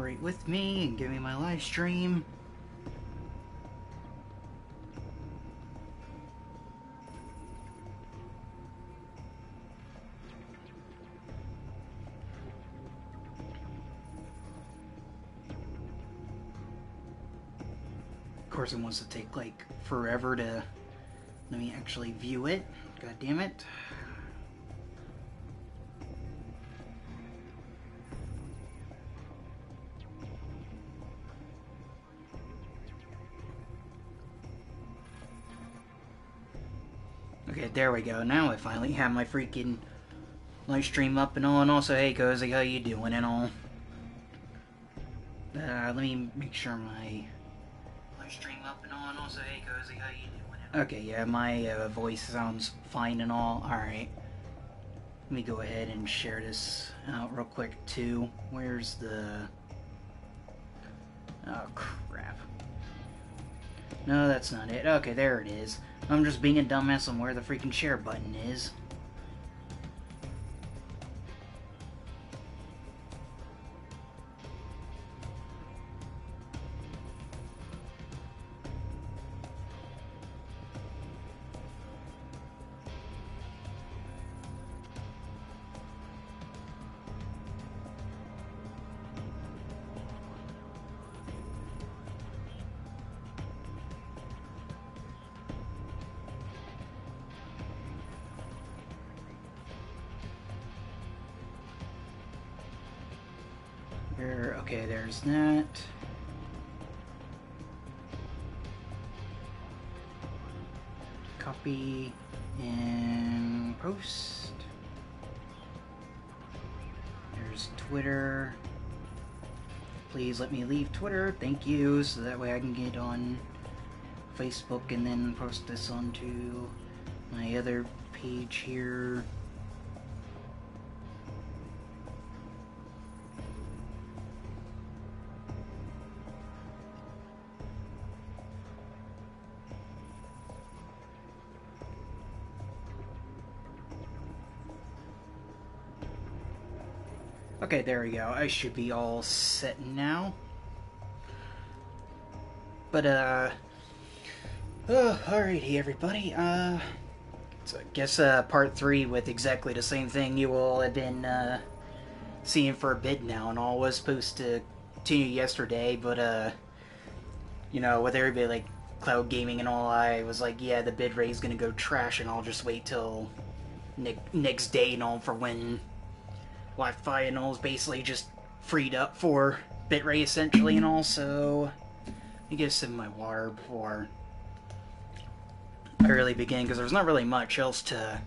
cooperate with me and give me my live stream. Of course, it wants to take like forever to let me actually view it. God damn it. Okay, there we go. Now I finally have my freaking live stream up and all. And also, hey, Cozy, how you doing and all? Let me make sure my live stream up and all. And also, hey, Cozy, how you doing? Okay, yeah, my voice sounds fine and all. Alright. Let me go ahead and share this out real quick, too. Where's the... Oh, crap. No, that's not it. Okay, there it is. I'm just being a dumbass on where the freaking share button is. Okay, there's that. Copy and post. There's Twitter. Please let me leave Twitter, thank you, so that way I can get on Facebook and then post this onto my other page here. Okay, there we go. I should be all set now. But, alrighty, everybody. So I guess, part 3 with exactly the same thing you all have been, seeing for a bit now, and all was supposed to continue yesterday, but, you know, with everybody, like, cloud gaming and all, I was like, yeah, the bid rate is gonna go trash, and I'll just wait till next day and all for when Wi-Fi and all is basically just freed up for bitrate essentially and all, so let me get a sip of my water before I really begin, because there's not really much else to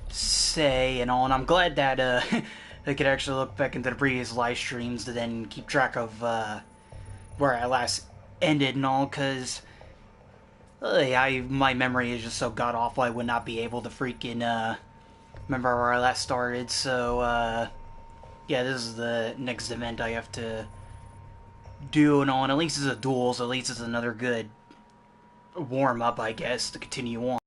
say and all, and I'm glad that I could actually look back into the previous live streams to then keep track of where I last ended and all, because my memory is just so god-awful I would not be able to freaking remember where I last started, so, yeah, this is the next event I have to do and all, and at least it's a duel, so at least it's another good warm-up, I guess, to continue on.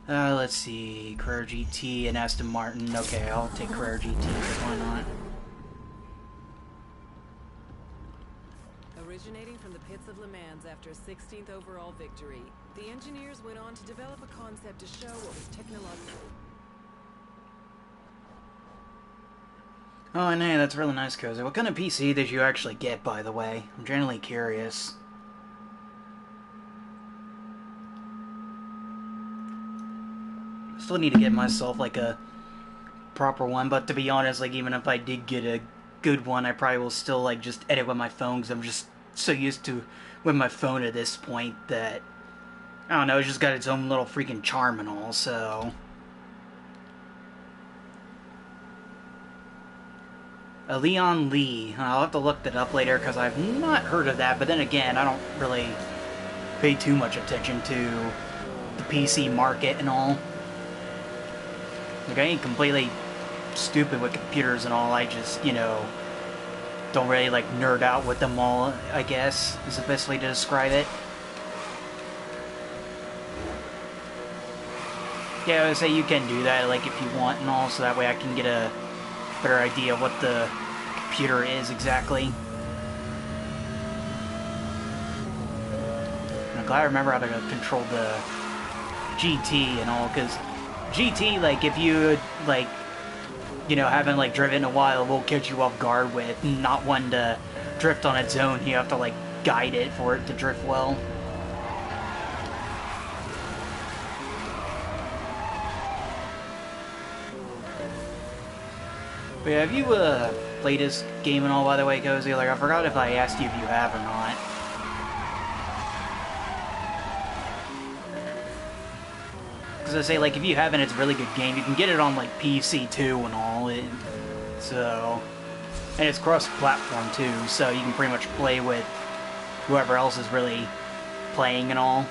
Let's see, Carrera GT and Aston Martin. Okay, I'll take Carrera GT, because why not? Originating from the pits of Le Mans after a 16th overall victory, the engineers went on to develop a concept to show what was technological. Oh, no, that's really nice, Cozy. What kind of PC did you actually get, by the way? I'm genuinely curious. Still need to get myself, like, a proper one, but to be honest, like, even if I did get a good one, I probably will still, like, just edit with my phone, because I'm just so used to with my phone at this point that, I don't know, it's just got its own little freaking charm and all, so... Leon Lee. I'll have to look that up later, because I've not heard of that, but then again, I don't really pay too much attention to the PC market and all. Like, I ain't completely stupid with computers and all, I just, you know, don't really, like, nerd out with them all, I guess, is the best way to describe it. Yeah, I would say you can do that, like, if you want and all, so that way I can get a better idea of what the computer is exactly. I'm glad I remember how to control the GT and all, because GT, like, if you, like, you know, haven't, like, driven in a while, will catch you off guard with, not one to drift on its own. You have to, like, guide it for it to drift well. But yeah, have you, played this game and all, by the way, Cozy? Like, I forgot if I asked you if you have or not. Because I say, like, if you haven't, it's a really good game. You can get it on, like, PC too and all. So... And it's cross-platform too, so you can pretty much play with whoever else is really playing and all.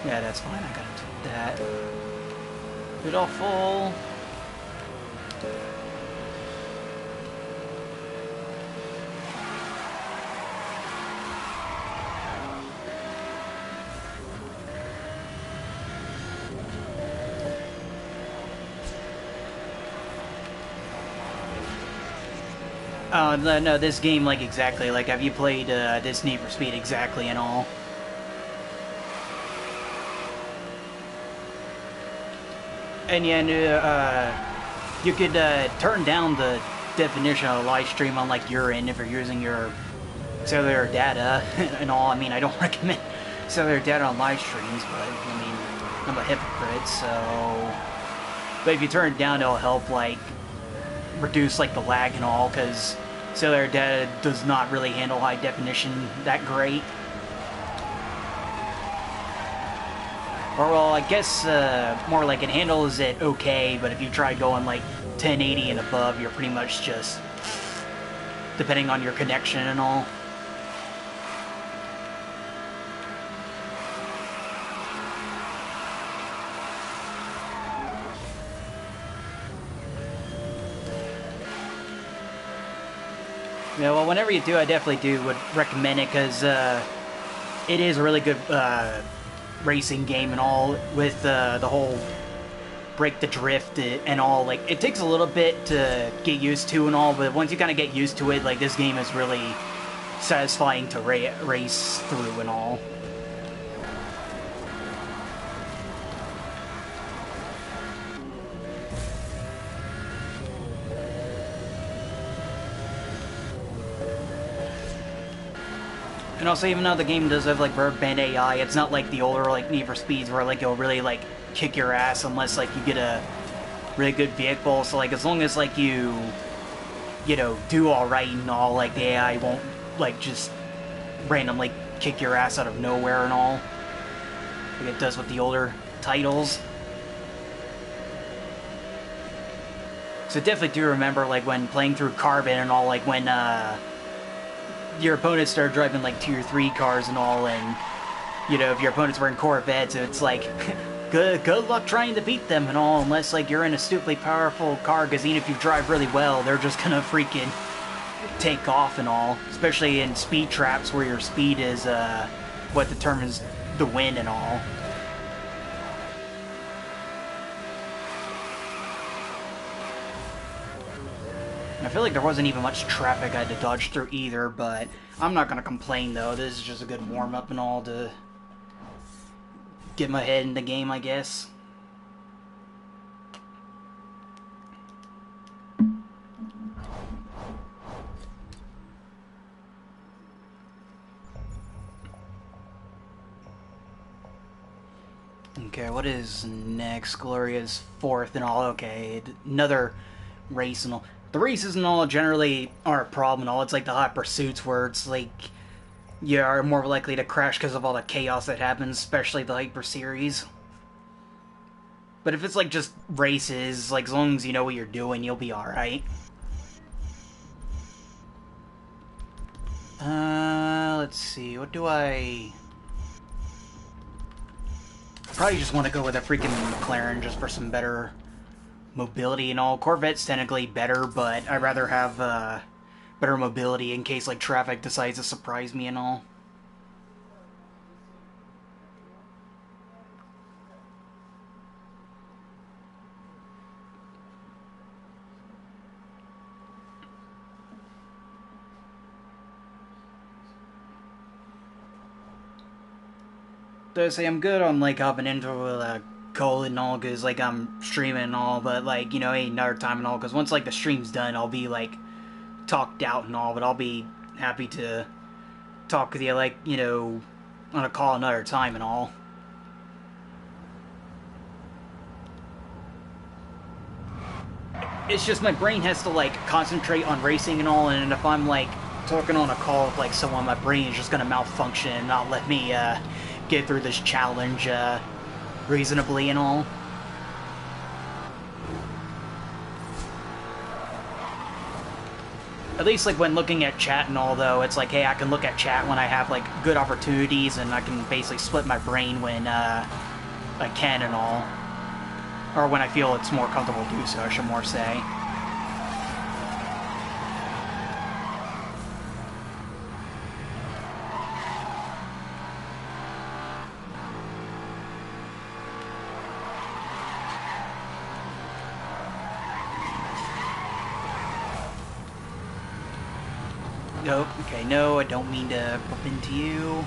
Yeah, that's fine. I gotta do that. It all full. Oh, no, this game, like, exactly. Like, have you played this Need for Speed exactly and all? And yeah, you could turn down the definition of a live stream on, like, your end if you're using your cellular data and all. I mean, I don't recommend cellular data on live streams, but, I mean, I'm a hypocrite, so... But if you turn it down, it'll help, like, reduce, like, the lag and all, because cellular data does not really handle high definition that great. Or, well, I guess more like it handles it okay, but if you try going like 1080 and above, you're pretty much just depending on your connection and all. Yeah, well, whenever you do, I definitely would recommend it, because it is a really good racing game and all, with the whole break the drift and all. Like, it takes a little bit to get used to and all, but once you kind of get used to it, like, this game is really satisfying to race through and all. And also, even though the game does have, like, broadband AI, it's not like the older, like, Need for Speeds where, like, it'll really, like, kick your ass unless, like, you get a really good vehicle. So, like, as long as, like, you know, do alright and all, like, the AI won't, like, just randomly kick your ass out of nowhere and all, like it does with the older titles. So definitely do remember, like, when playing through Carbon and all, like, when, your opponents start driving like 2 or 3 cars and all, and you know, if your opponents were in Corvettes, it's like good luck trying to beat them and all, unless like you're in a stupidly powerful car, because even if you drive really well, they're just gonna freaking take off and all, especially in speed traps where your speed is what determines the win and all. I feel like there wasn't even much traffic I had to dodge through either, but I'm not going to complain though. This is just a good warm-up and all to get my head in the game, I guess. Okay, what is next? Gloria's 4th and all. Okay, another race and all. The races and all generally aren't a problem and all. It's like the hot pursuits where it's like you are more likely to crash because of all the chaos that happens, especially the Hyper Series. But if it's like just races, like as long as you know what you're doing, you'll be alright. Let's see, what do I probably just want to go with a freaking McLaren just for some better mobility and all. Corvette's technically better, but I'd rather have better mobility in case like traffic decides to surprise me and all. I say I'm good on like hopping into call and all because like I'm streaming and all, but like, you know, ain't another time and all because once like the stream's done I'll be like talked out and all, but I'll be happy to talk with you like, you know, on a call another time and all. It's just my brain has to like concentrate on racing and all, and if I'm like talking on a call with like someone, my brain is just gonna malfunction and not let me get through this challenge reasonably and all. At least like when looking at chat and all though, it's like, hey, I can look at chat when I have like good opportunities and I can basically split my brain when I can and all. Or when I feel it's more comfortable to do so, I should more say. Nope, okay, no, I don't mean to bump into you.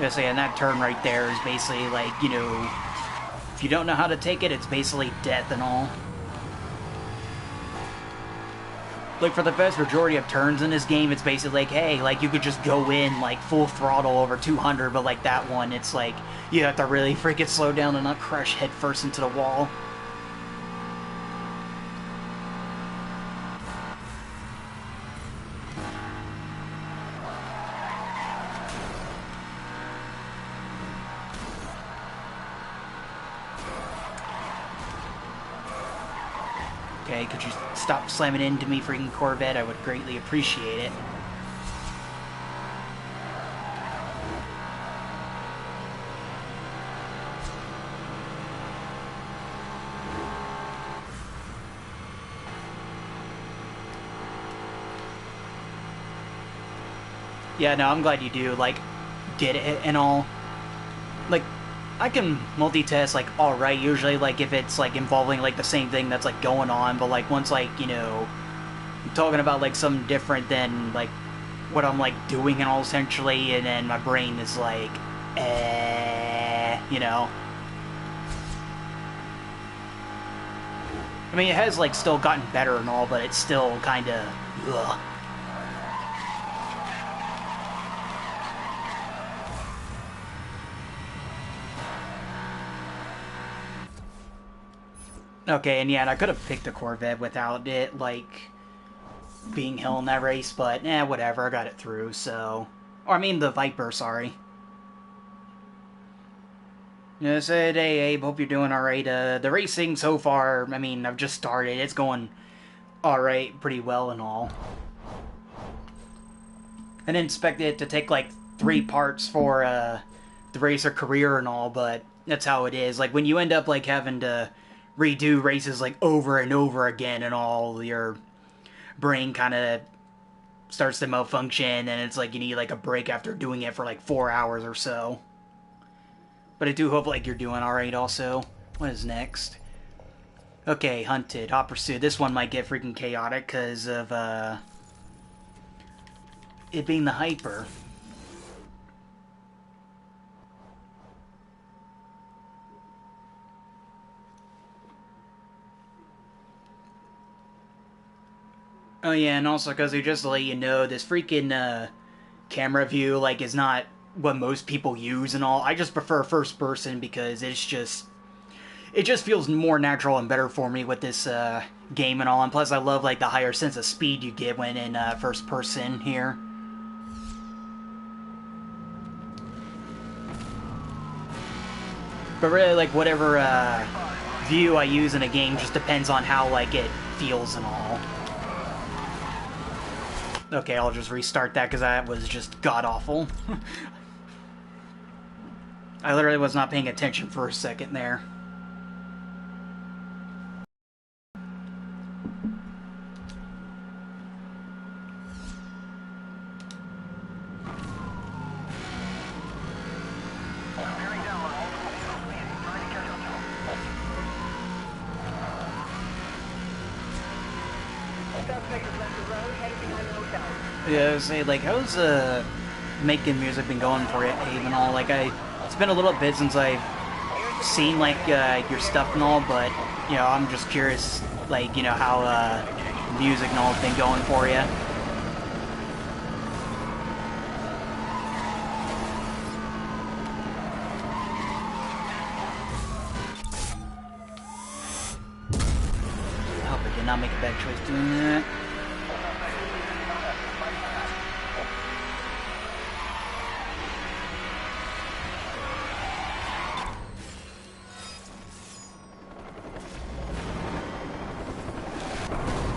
Yeah, so yeah, and that turn right there is basically like, you know, if you don't know how to take it, it's basically death and all. Like, for the vast majority of turns in this game, it's basically like, hey, like, you could just go in, like, full throttle over 200, but, like, that one, it's like, you have to really freaking slow down and not crash headfirst into the wall. Okay, could you stop slamming into me, freaking Corvette? I would greatly appreciate it. Yeah, no, I'm glad you do, like, get it and all. Like, I can multitask, like, alright, usually, like, if it's, like, involving, like, the same thing that's, like, going on, but, like, once, like, you know, I'm talking about, like, something different than, like, what I'm, like, doing and all, essentially, and then my brain is, like, you know. I mean, it has, like, still gotten better and all, but it's still kinda, ugh. Okay, and yeah, and I could have picked a Corvette without it, like, being hell in that race, but, whatever, I got it through, so... Or, I mean, the Viper, sorry. Yeah, said, hey, Abe, hope you're doing alright. The racing so far, I mean, I've just started, it's going alright, pretty well and all. I didn't expect it to take, like, 3 parts for, the racer career and all, but that's how it is. Like, when you end up, like, having to redo races like over and over again and all, your brain kind of starts to malfunction and it's like you need like a break after doing it for like 4 hours or so. But I do hope like you're doing alright also. What is next? Okay, Hunted, Hot Pursuit. This one might get freaking chaotic because of it being the Hyper. Oh yeah, and also because they just let you know, this freaking camera view like is not what most people use and all. I just prefer first person because it's just it just feels more natural and better for me with this game and all. And plus, I love like the higher sense of speed you get when in first person here. But really, like whatever view I use in a game just depends on how like it feels and all. Okay, I'll just restart that because that was just god-awful. I literally was not paying attention for a second there. Yeah, I was saying, like, how's making music been going for you, Abe, and all? Like, it's been a little bit since I've seen like your stuff and all, but you know, I'm just curious, like, you know, how music and all has been going for you. I hope I did not make a bad choice doing that.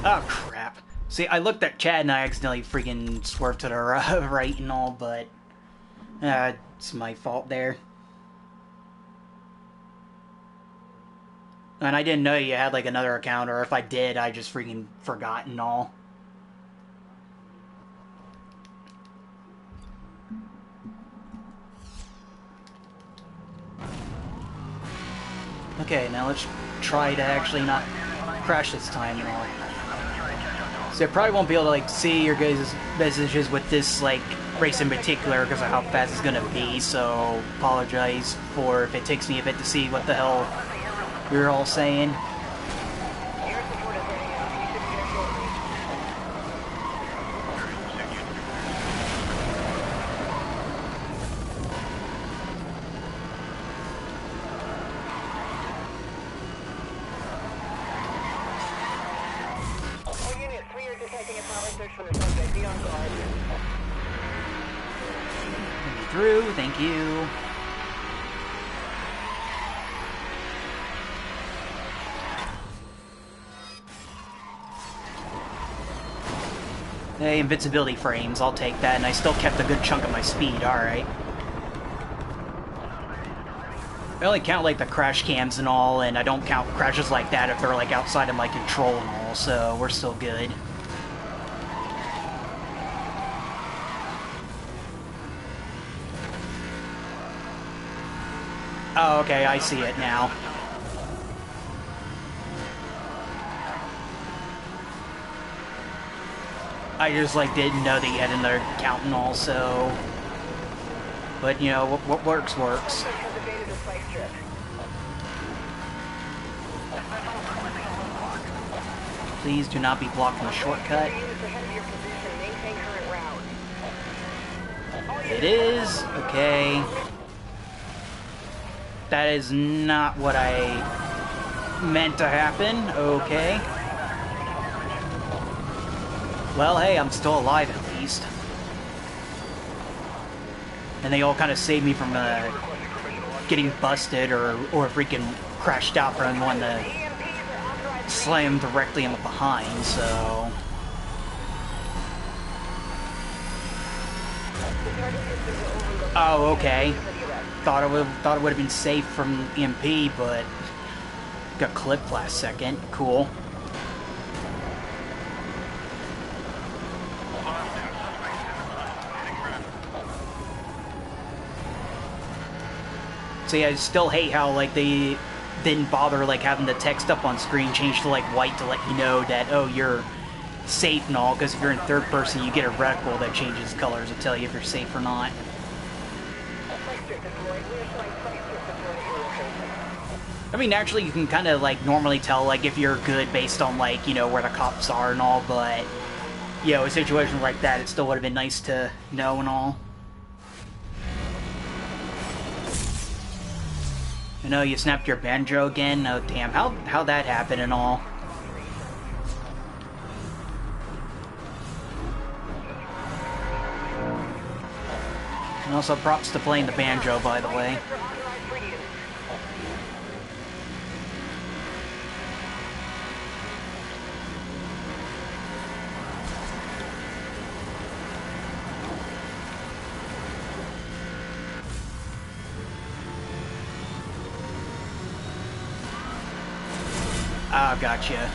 Oh, crap. See, I looked at Chad and I accidentally freaking swerved to the right and all, but it's my fault there. And I didn't know you had like another account, or if I did, I just freaking forgot and all. Okay, now let's try to actually not crash this time and all. So I probably won't be able to like see your guys' messages with this like race in particular because of how fast it's gonna be, so apologize for if it takes me a bit to see what the hell you're all saying. Through, thank you. Hey, invincibility frames, I'll take that, and I still kept a good chunk of my speed, alright. I only count like the crash cams and all, and I don't count crashes like that if they're like outside of my control and all, so we're still good. Oh, okay, I see it now. I just, like, didn't know that you had another count and all, so... But, you know, what works, works. Please do not be blocked from the shortcut. It is. Okay. That is not what I meant to happen. Okay. Well, hey, I'm still alive at least. And they all kind of saved me from getting busted or freaking crashed out from one to slam directly in the behind, so... Oh, okay. Thought it would have been safe from EMP, but got clipped last second. Cool. See, I still hate how like they didn't bother like having the text up on screen change to like white to let you know that, oh, you're safe and all, because if you're in third person you get a reticle that changes colors to tell you if you're safe or not. I mean, naturally you can kind of like normally tell like if you're good based on like, you know, where the cops are and all, but you know, a situation like that, it still would have been nice to know and all. I know you snapped your banjo again. Oh damn, how that happened and all. And also props to playing the banjo, by the way. Ah, gotcha.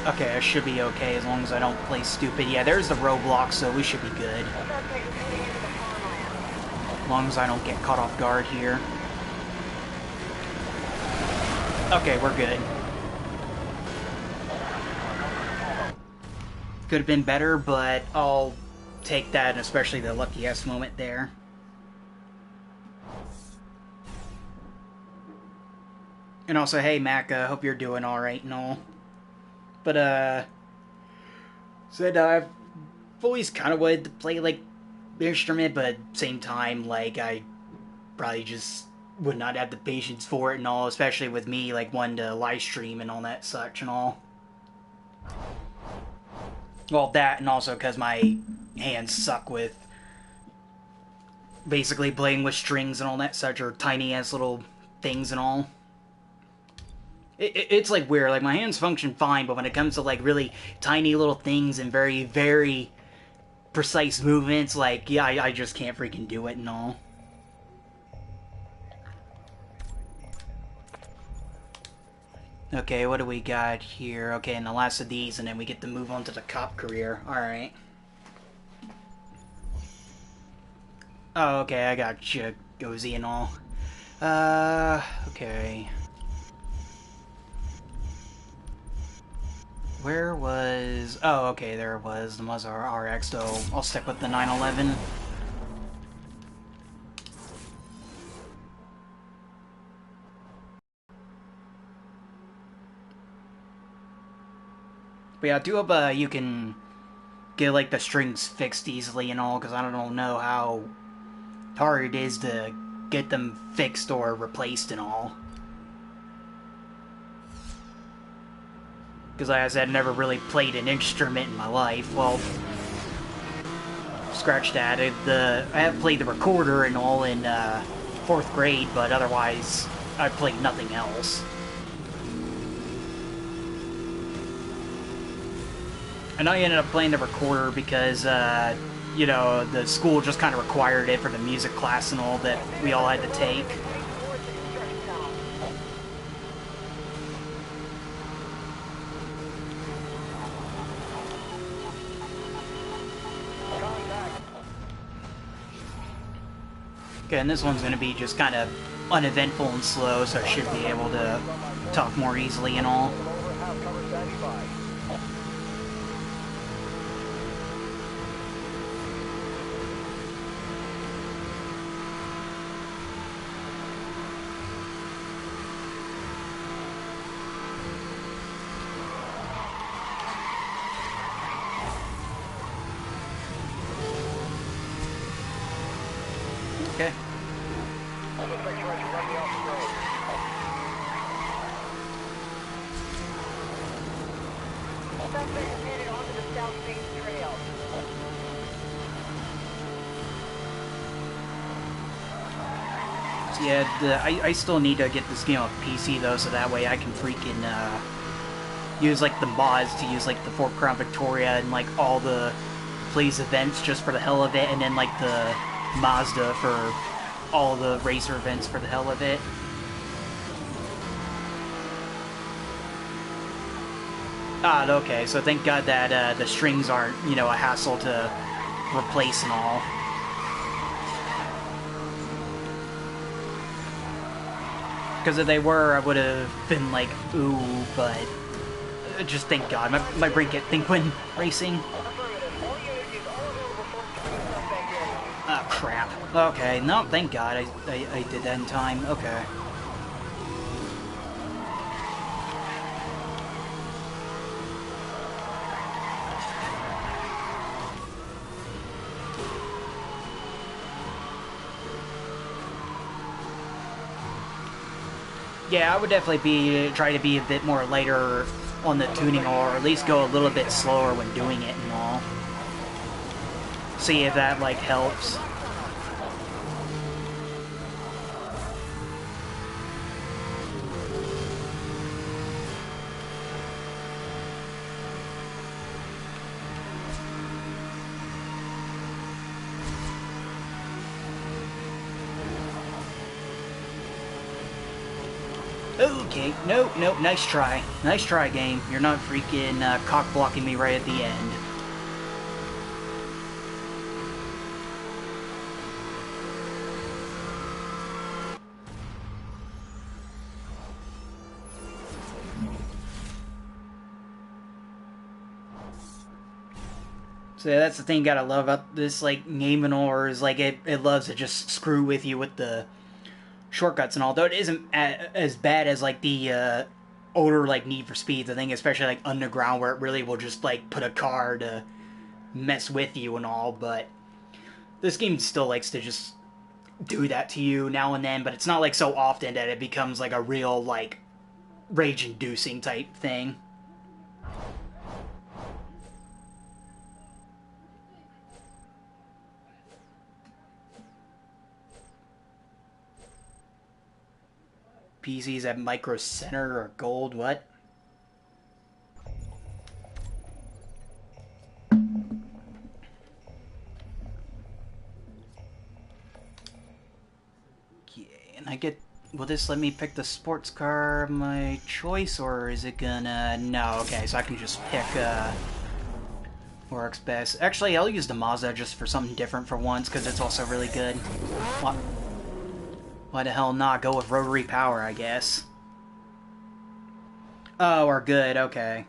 Okay, I should be okay as long as I don't play stupid. Yeah, there's the roadblock, so we should be good. As long as I don't get caught off guard here. Okay, we're good. Could have been better, but I'll take that, and especially the lucky ass moment there. And also, hey Mac, hope you're doing alright and all. But, said I've always kind of wanted to play, like, the instrument, but at the same time, like, I probably just would not have the patience for it and all, especially with me, like, wanting to live stream and all that such and all. Well, that, and also because my hands suck with basically playing with strings and all that such, or tiny-ass little things and all. It's like weird, like my hands function fine, but when it comes to like really tiny little things and very, very precise movements, like, yeah, I just can't freaking do it and all. Okay, what do we got here? Okay, and the last of these, and then we get to move on to the cop career. Alright. Oh, okay, I got you, Gozy and all. Okay. Where was... Oh, okay, there it was. The Mazda RX, though. I'll stick with the 911. But yeah, I do hope you can get, like, the strings fixed easily and all, because I don't know how hard it is to get them fixed or replaced and all. Because like I said, I never really played an instrument in my life. Well, scratch that. I have played the recorder and all in 4th grade, but otherwise, I played nothing else. And I ended up playing the recorder because, you know, the school just kind of required it for the music class and all that we all had to take. Okay, and this one's going to be just kind of uneventful and slow, so I should be able to talk more easily and all. Okay. So yeah, I still need to get this game on PC though, so that way I can freaking use like the mods to use like the Fort Crown Victoria and like all the Blaze events just for the hell of it, and then like the Mazda for all the racer events for the hell of it. Ah, okay, so thank God that the strings aren't, you know, a hassle to replace and all. Because if they were, I would have been like, ooh, but just thank God. My brain can't think when racing. Oh, crap. Okay, no, thank God I did that in time. Okay. Yeah, I would definitely try to be a bit more lighter on the tuning, or at least go a little bit slower when doing it and all. See if that, like, helps. Okay, nope, nice try. Nice try, game. You're not freaking cock-blocking me right at the end. So yeah, that's the thing you gotta love about this, like, game and all, is, like, it loves to just screw with you with the shortcuts and all, though it isn't as bad as, like, the older, like, Need for Speeds. I think especially, like, Underground, where it really will just, like, put a car to mess with you and all, but this game still likes to just do that to you now and then, but it's not, like, so often that it becomes, like, a real, like, rage-inducing type thing. PCs at Micro Center or Gold, what? Yeah, and I get... Will this let me pick the sports car of my choice, or is it gonna... No, okay, so I can just pick, works best. Actually, I'll use the Mazda just for something different for once, because it's also really good. What? Why the hell not? Go with rotary power, I guess. Oh, we're good, okay.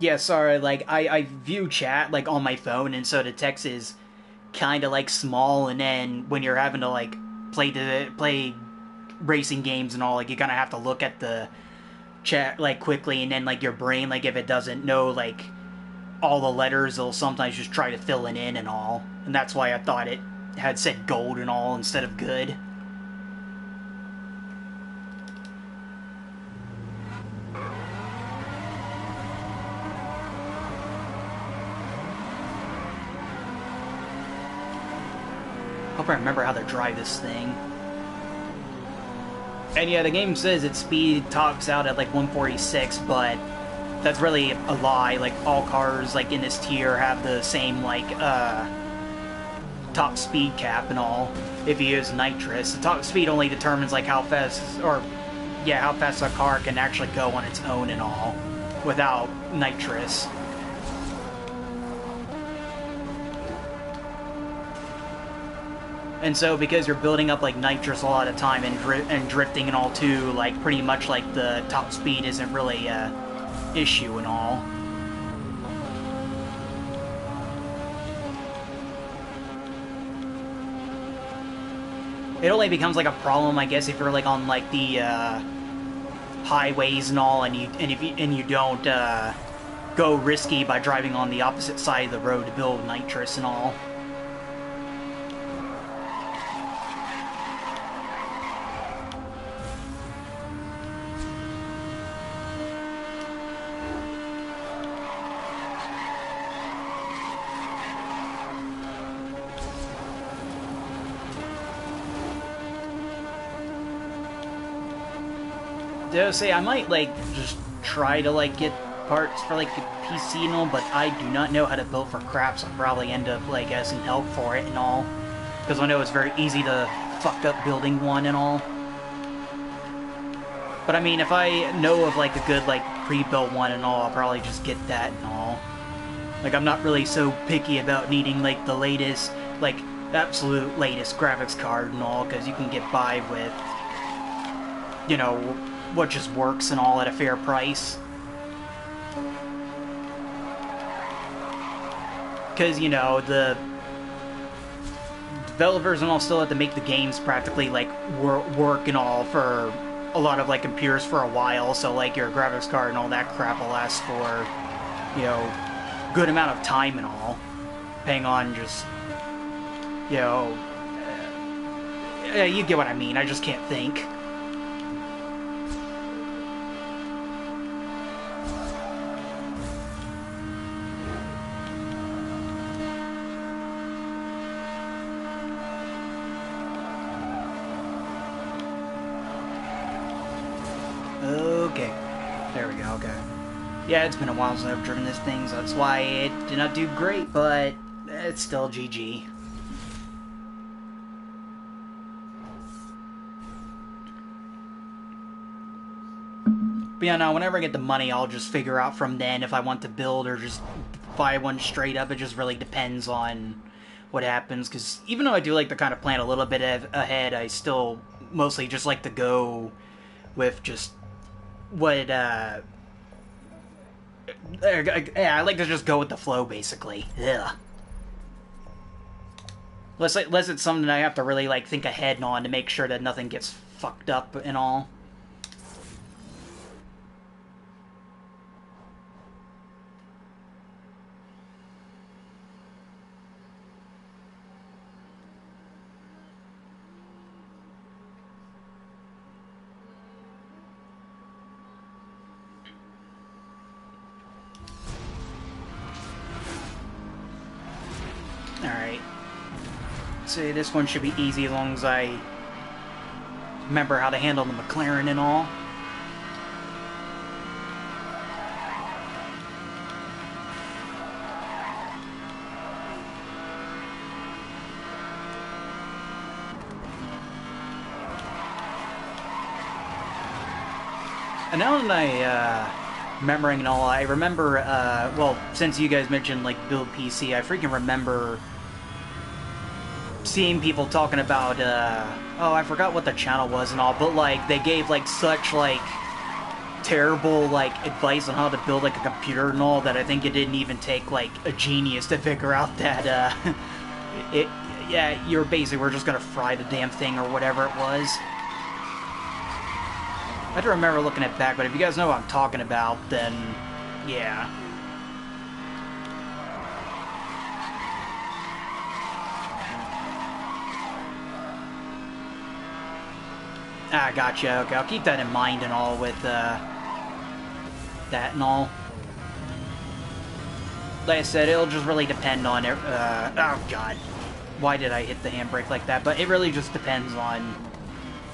Yeah, sorry, like, I view chat, like, on my phone, and so the text is kind of, like, small, and then when you're having to, like, play racing games and all, like, you kind of have to look at the chat, like, quickly, and then, like, your brain, like, if it doesn't know, like, all the letters, it'll sometimes just try to fill it in and all. And that's why I thought it had said gold and all instead of good. Hope I remember how to drive this thing. And yeah, the game says its speed tops out at like 146, but that's really a lie. Like, all cars, like, in this tier have the same, like, top speed cap and all. If you use nitrous, the top speed only determines, like, how fast, or, yeah, how fast a car can actually go on its own and all, without nitrous. And so, because you're building up, like, nitrous a lot of time and drifting and all too, like, pretty much, like, the top speed isn't really, issue and all. It only becomes like a problem, I guess, if you're like on like the highways and all, and you don't go risky by driving on the opposite side of the road to build nitrous and all. I say I might like just try to like get parts for like a PC and all, but I do not know how to build for crap, so I'll probably end up like asking help for it and all, because I know it's very easy to fuck up building one and all. But I mean, if I know of like a good like pre-built one and all, I'll probably just get that and all. Like, I'm not really so picky about needing like the latest, like absolute latest graphics card and all, because you can get by with, you know, what just works and all at a fair price. Because, you know, the developers and all still have to make the games practically, like, work and all for a lot of, like, computers for a while, so, like, your graphics card and all that crap will last for, you know, good amount of time and all, depending on just, you know, You get what I mean, I just can't think. Okay. There we go, okay. Yeah, it's been a while since I've driven this thing, so that's why it did not do great, but it's still GG. But yeah, no, whenever I get the money, I'll just figure out from then if I want to build or just buy one straight up. It just really depends on what happens, because even though I do like to kind of plan a little bit ahead, I still mostly just like to go with just what, I like to just go with the flow, basically. Ugh. Unless it's something I have to really, like, think ahead on to make sure that nothing gets fucked up and all. Alright. So this one should be easy as long as I remember how to handle the McLaren and all. And now that remembering and all, I remember, well, since you guys mentioned, like, build PC, I freaking remember seeing people talking about, oh, I forgot what the channel was and all, but, like, they gave, like, such, like, terrible, like, advice on how to build, like, a computer and all, that I think it didn't even take, like, a genius to figure out that, yeah, you're basically, we're just gonna fry the damn thing or whatever it was. I don't remember looking at back, but if you guys know what I'm talking about, then yeah. Ah, gotcha. Okay, I'll keep that in mind and all with that and all. Like I said, it'll just really depend on it. Oh god, why did I hit the handbrake like that? But it really just depends on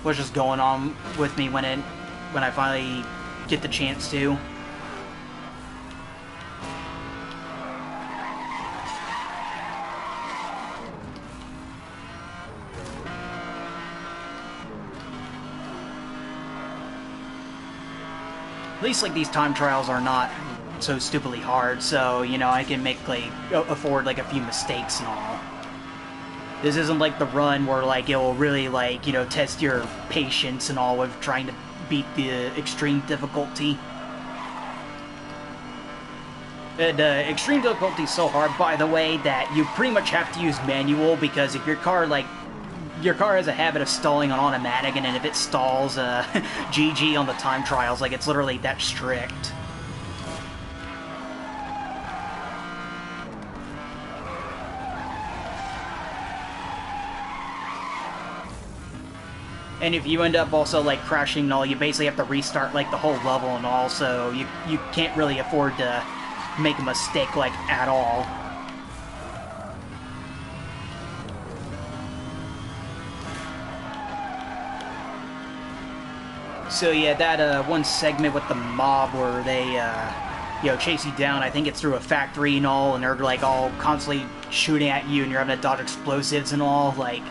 what's just going on with me when I finally get the chance to. At least, like, these time trials are not so stupidly hard, so, you know, I can make, like, afford, like, a few mistakes and all. This isn't like the run where, like, it will really, like, you know, test your patience and all with trying to beat the extreme difficulty. And extreme difficulty is so hard, by the way, that you pretty much have to use manual, because if your car, like, your car has a habit of stalling on automatic, and then if it stalls, GG on the time trials, like, it's literally that strict. And if you end up also, like, crashing and all, you basically have to restart, like, the whole level and all, so you can't really afford to make a mistake, like, at all. So yeah, that one segment with the mob where they, you know, chase you down, I think it's through a factory and all, and they're, like, all constantly shooting at you, and you're having to dodge explosives and all, like,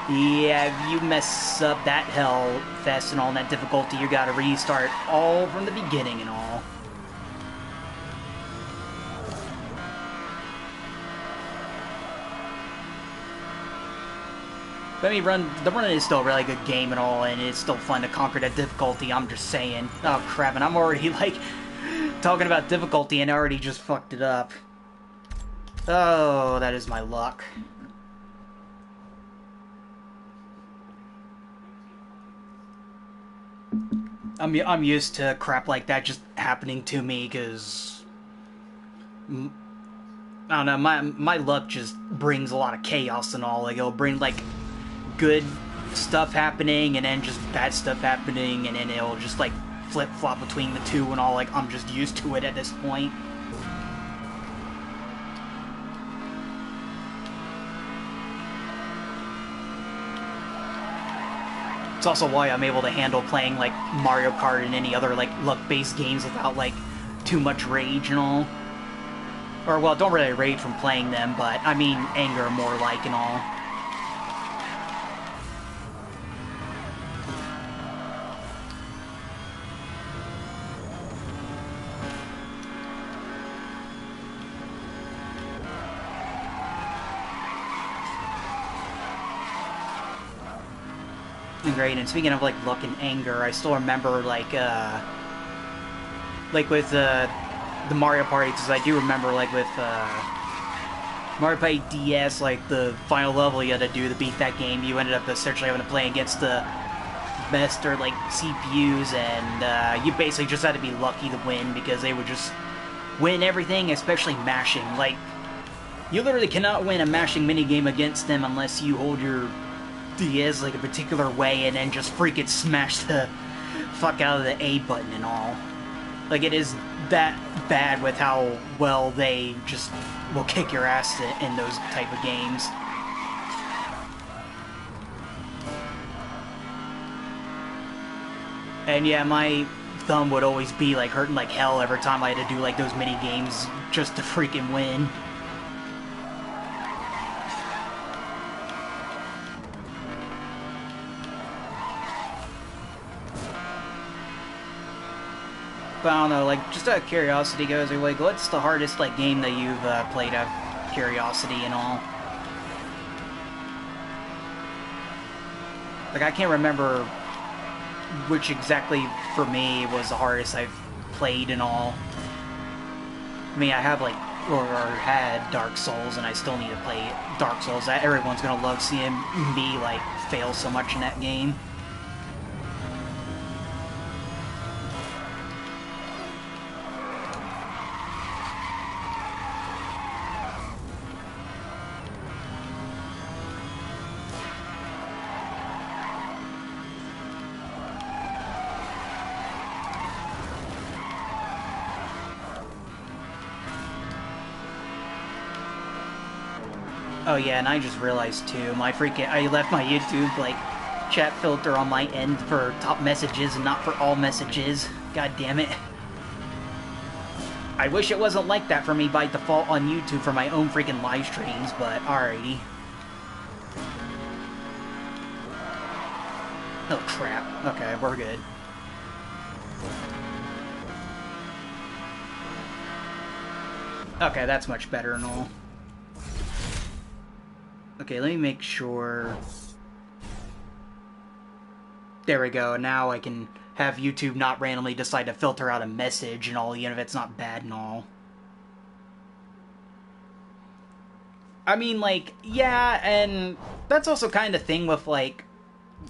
yeah, if you mess up that hell fest and all, and that difficulty, you gotta restart all from the beginning and all. But I mean, the run is still a really good game and all, and it's still fun to conquer that difficulty, I'm just saying. Oh crap, and I'm already, like, talking about difficulty and I already just fucked it up. Oh, that is my luck. I'm used to crap like that just happening to me, because I don't know, my luck just brings a lot of chaos and all. Like, it'll bring, like, good stuff happening and then just bad stuff happening, and then it'll just like flip-flop between the two and all. Like, I'm just used to it at this point. It's also why I'm able to handle playing like Mario Kart and any other like luck-based games without like too much rage and all. Or, well, don't really rage from playing them, but I mean anger more like and all. Great, and speaking of like luck and anger, I still remember like with the Mario Party, because I do remember like with Mario Party DS, like the final level you had to do to beat that game, you ended up essentially having to play against the best or like CPUs, and you basically just had to be lucky to win because they would just win everything, especially mashing. Like, you literally cannot win a mashing minigame against them unless you hold your DS like a particular way and then just freaking smash the fuck out of the A button and all. Like, it is that bad with how well they just will kick your ass in those type of games. And yeah, my thumb would always be like hurting like hell every time I had to do like those mini games just to freaking win. But I don't know, like, just out of curiosity goes, like, what's the hardest, like, game that you've played out of curiosity and all? Like, I can't remember which exactly, for me, was the hardest I've played and all. I mean, I have, like, or had Dark Souls, and I still need to play Dark Souls. Everyone's gonna love seeing me, like, fail so much in that game. Oh yeah, and I just realized too, I left my YouTube, like, chat filter on my end for top messages and not for all messages. God damn it. I wish it wasn't like that for me by default on YouTube for my own freaking live streams, but alrighty. Oh crap. Okay, we're good. Okay, that's much better and all. Okay, let me make sure. There we go. Now I can have YouTube not randomly decide to filter out a message and all, even if it's not bad and all. I mean, like, yeah, and that's also kind of thing with, like,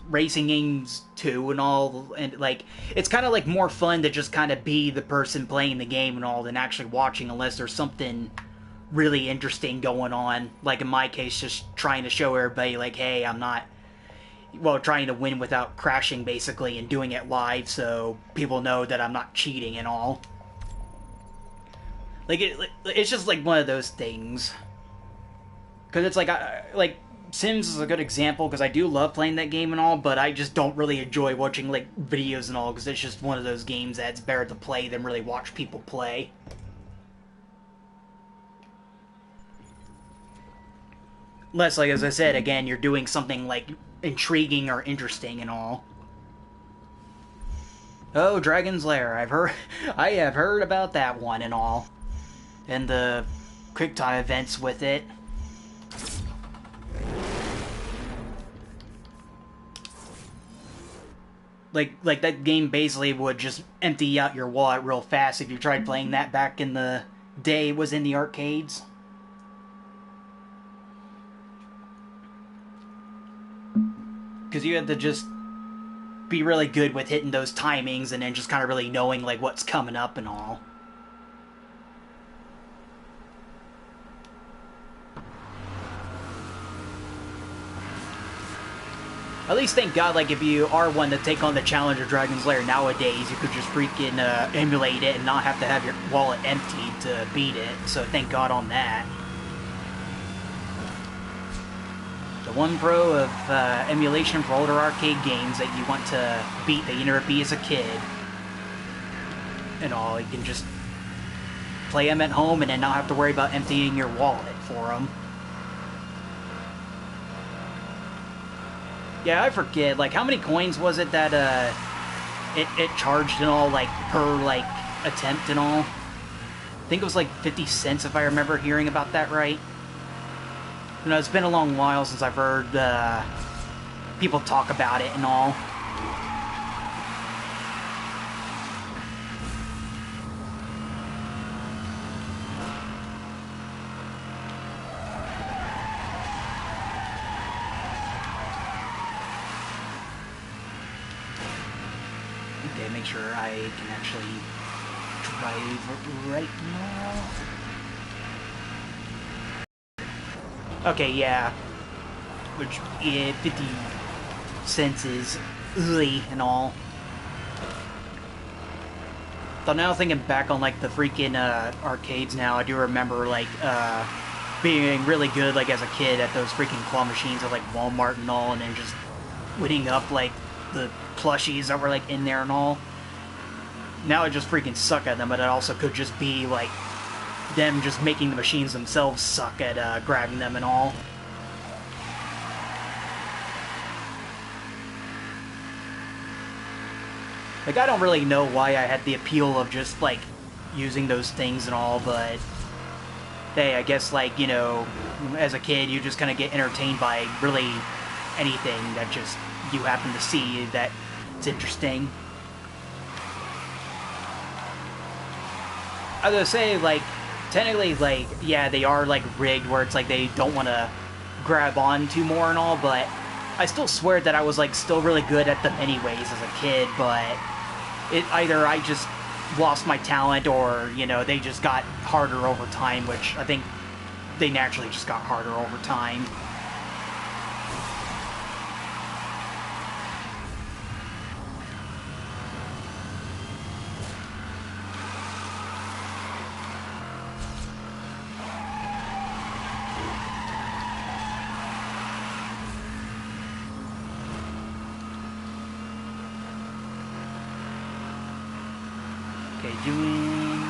racing games too and all, and, like, it's kind of, like, more fun to just kind of be the person playing the game and all than actually watching, unless there's something really interesting going on. Like, in my case, just trying to show everybody, like, hey, I'm not, well, trying to win without crashing, basically, and doing it live so people know that I'm not cheating and all. Like, it's just, like, one of those things. Because it's, like, Sims is a good example, because I do love playing that game and all, but I just don't really enjoy watching, like, videos and all, because it's just one of those games that's better to play than really watch people play. Unless, like, as I said, again, you're doing something, like, intriguing or interesting and all. Oh, Dragon's Lair. I have heard about that one and all. And the QuickTime events with it. Like that game basically would just empty out your wallet real fast if you tried playing that back in the day it was in the arcades. Because you had to just be really good with hitting those timings and then just kind of really knowing, like, what's coming up and all. At least thank God, like, if you are one to take on the challenge of Dragon's Lair nowadays, you could just freaking emulate it and not have to have your wallet emptied to beat it. So thank God on that. The one pro of emulation for older arcade games that you want to beat that you never beat as a kid and all, you can just play them at home and then not have to worry about emptying your wallet for them. Yeah, I forget, like, how many coins was it that, it charged and all, like, per, like, attempt and all? I think it was, like, 50 cents, if I remember hearing about that right. You know, it's been a long while since I've heard, people talk about it and all. Okay, make sure I can actually drive right now. Okay, yeah. Which, yeah, 50 cents is ugly and all. So now thinking back on, like, the freaking, arcades now, I do remember, like, being really good, like, as a kid at those freaking claw machines at, like, Walmart and all, and then just winning up, like, the plushies that were, like, in there and all. Now I just freaking suck at them, but it also could just be, like, them just making the machines themselves suck at, grabbing them and all. Like, I don't really know why I had the appeal of just, like, using those things and all, but hey, I guess, like, you know, as a kid, you just kind of get entertained by really anything that just you happen to see that it's interesting. I was gonna say, like, technically, like, yeah, they are, like, rigged where it's like they don't want to grab on to more and all, but I still swear that I was, like, still really good at them anyways as a kid, but it either I just lost my talent or, you know, they just got harder over time, which I think they naturally just got harder over time. Okay, doing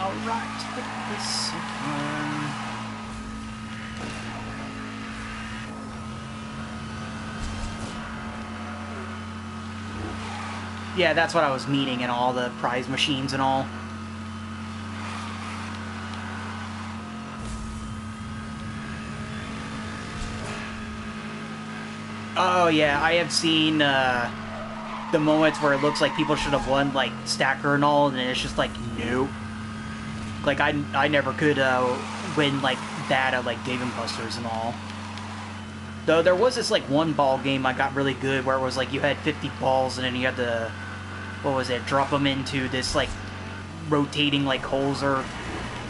alright with this one. Yeah, that's what I was meaning, and all the prize machines and all. Oh yeah, I have seen the moments where it looks like people should have won, like, Stacker and all, and it's just like, nope. Like, I never could win, like, that at, like, Dave & Buster's and all. Though there was this, like, one ball game I got really good where it was, like, you had 50 balls and then you had to, what was it, drop them into this, like, rotating, like, holes or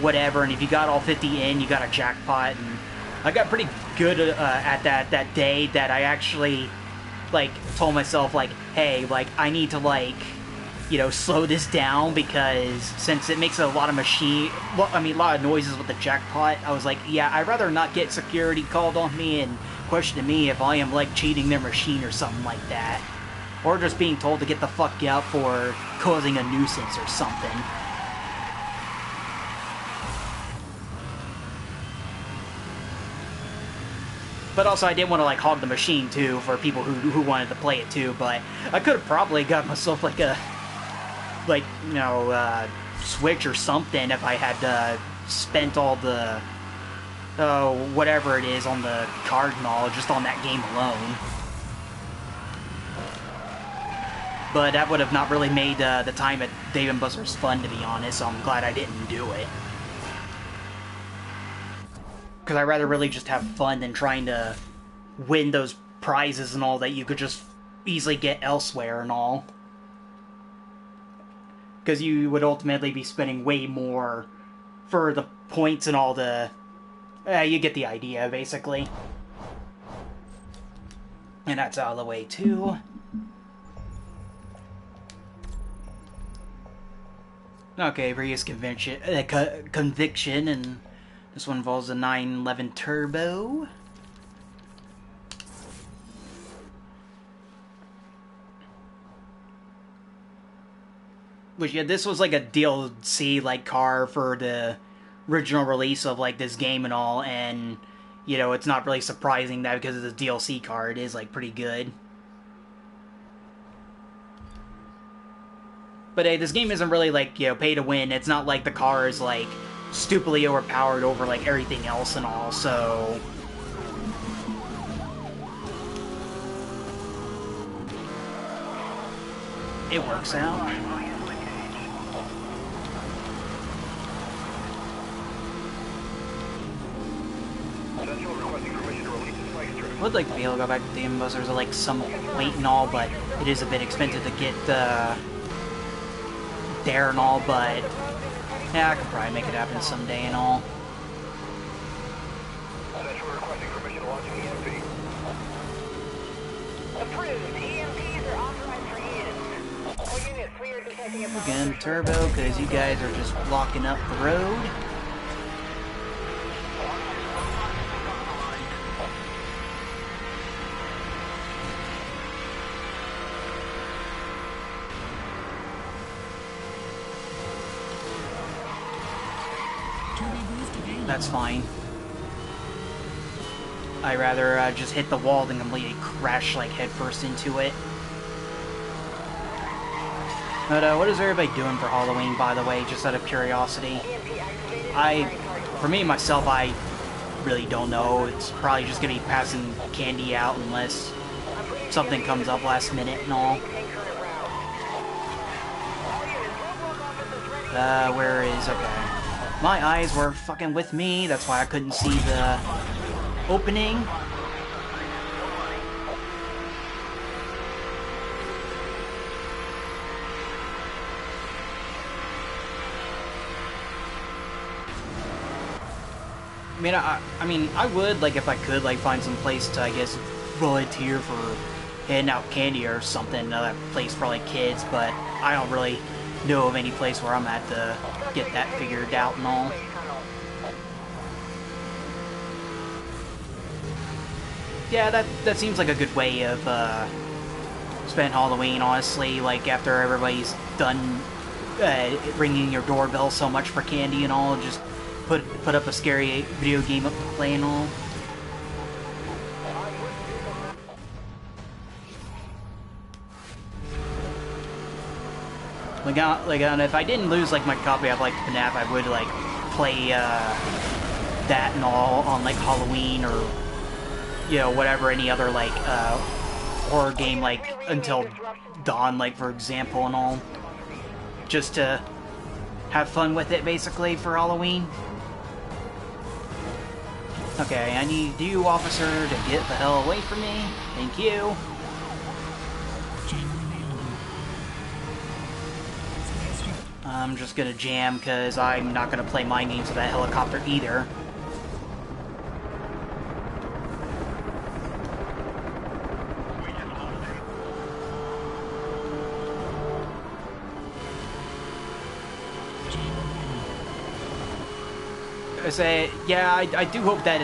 whatever, and if you got all 50 in, you got a jackpot, and I got pretty good at that day that I actually, like, told myself, like, hey, like, I need to, like, you know, slow this down, because since it makes a lot of a lot of noises with the jackpot, I was like, yeah, I'd rather not get security called on me and questioning me if I am, like, cheating their machine or something like that. Or just being told to get the fuck out for causing a nuisance or something. But also, I didn't want to, like, hog the machine, too, for people who wanted to play it, too, but I could have probably got myself, like, a, like, you know, Switch or something if I had spent all the, whatever it is on the card and all, just on that game alone. But that would have not really made the time at Dave & Buster's fun, to be honest, so I'm glad I didn't do it. Because I'd rather really just have fun than trying to win those prizes and all that you could just easily get elsewhere and all. Because you would ultimately be spending way more for the points and all the... you get the idea, basically. And that's out of the way too. Okay, previous conviction, and this one involves a 911 Turbo. Which, yeah, this was like a DLC like car for the original release of like this game and all, and you know, it's not really surprising that because it's a DLC car, it is like pretty good. But hey, this game isn't really like, you know, pay to win. It's not like the car is like stupidly overpowered over like everything else and all, so it works out. I would like to be able to go back to the Buzzers at like some weight and all, but it is a bit expensive to get there and all, but yeah, I could probably make it happen someday and all. Again, turbo, because you guys are just blocking up the road. That's fine. I'd rather just hit the wall than completely crash like headfirst into it. But what is everybody doing for Halloween, by the way, just out of curiosity? For me, myself, I really don't know. It's probably just going to be passing candy out unless something comes up last minute and all. Where is... okay. My eyes were fucking with me, that's why I couldn't see the opening. I mean, I would, like, if I could, like, find some place to, I guess, volunteer for handing out candy or something, another place for, like, kids, but I don't really know of any place where I'm at to get that figured out and all. Yeah, that seems like a good way of spend Halloween, honestly, like after everybody's done ringing your doorbell so much for candy and all, just put up a scary video game up to play and all. If I didn't lose like my copy of like FNAF, I would like play that and all on like Halloween or you know whatever any other like horror game like Until Dawn, like for example and all, just to have fun with it basically for Halloween. Okay, I need you, officer, to get the hell away from me. Thank you. I'm just gonna jam, because I'm not gonna play mind games with that helicopter either. I say, yeah, I do hope that,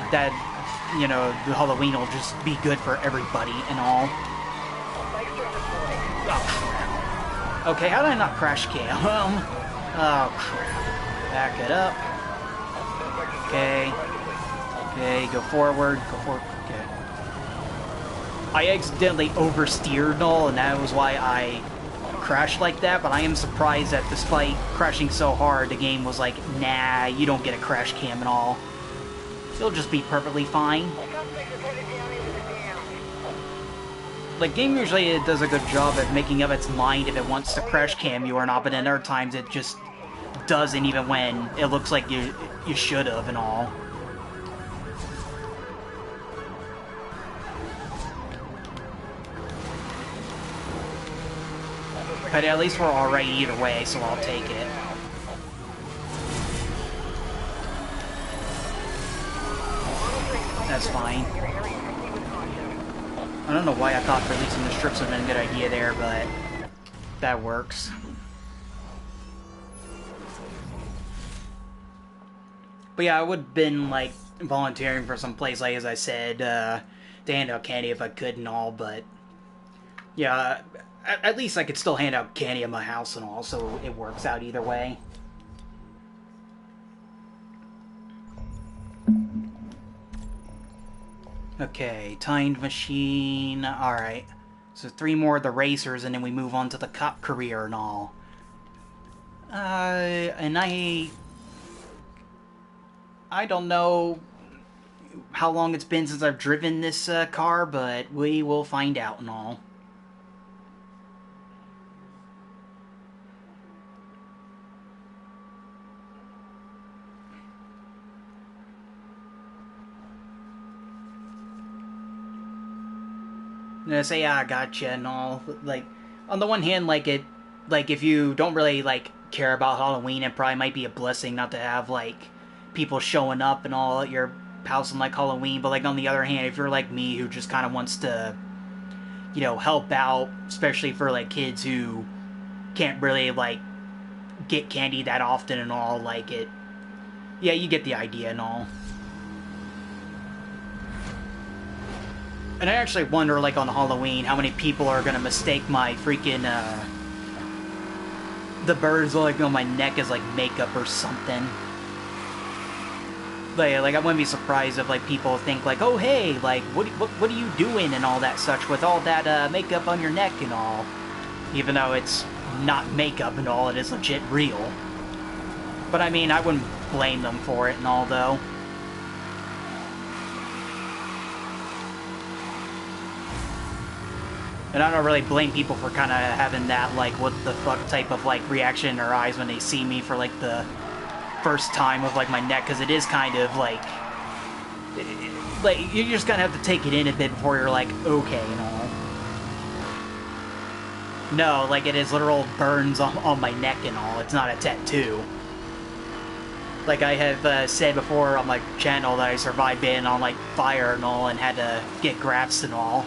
you know, the Halloween will just be good for everybody and all. Oh, crap. Okay, how did I not crash cam? Oh, crap. Back it up. Okay. Okay, go forward. Go forward. Okay. I accidentally oversteered and all, and that was why I crashed like that, but I am surprised that despite crashing so hard, the game was like, nah, you don't get a crash cam and all. It'll just be perfectly fine. Like, game usually it does a good job at making up its mind if it wants to crash cam you or not, but then other times it just doesn't, even when it looks like you should have and all. But at least we're alright either way, so I'll take it. That's fine. I don't know why I thought releasing the strips would have been a good idea there, but that works. But yeah, I would have been, like, volunteering for some place, like, as I said, to hand out candy if I could and all, but yeah, at least I could still hand out candy at my house and all, so it works out either way. Okay, timed machine, alright. So 3 more of the racers, and then we move on to the cop career and all. And I don't know how long it's been since I've driven this car, but we will find out and all. I'm gonna say, I gotcha and all. Like, on the one hand, like, if you don't really, like, care about Halloween, it probably might be a blessing not to have, like, people showing up and all at your house on, like, Halloween, but, like, on the other hand, if you're like me, who just kind of wants to, you know, help out, especially for, like, kids who can't really, like, get candy that often and all, like, yeah, you get the idea and all. And I actually wonder, like, on Halloween, how many people are gonna mistake my freaking, the birds, like, on my neck as, like, makeup or something. Like, I wouldn't be surprised if, like, people think, like, oh, hey, like, what are you doing and all that such with all that, makeup on your neck and all. Even though it's not makeup and all, it is legit real. But, I mean, I wouldn't blame them for it and all, though. And I don't really blame people for kind of having that, like, what the fuck type of, like, reaction in their eyes when they see me for, like, the first time with, like, my neck, because it is kind of, like, you're just gonna have to take it in a bit before you're like, okay, and all. No, like, it is literal burns on my neck and all. It's not a tattoo. Like I have said before on my channel that I survived being on, like, fire and all and had to get grafts and all.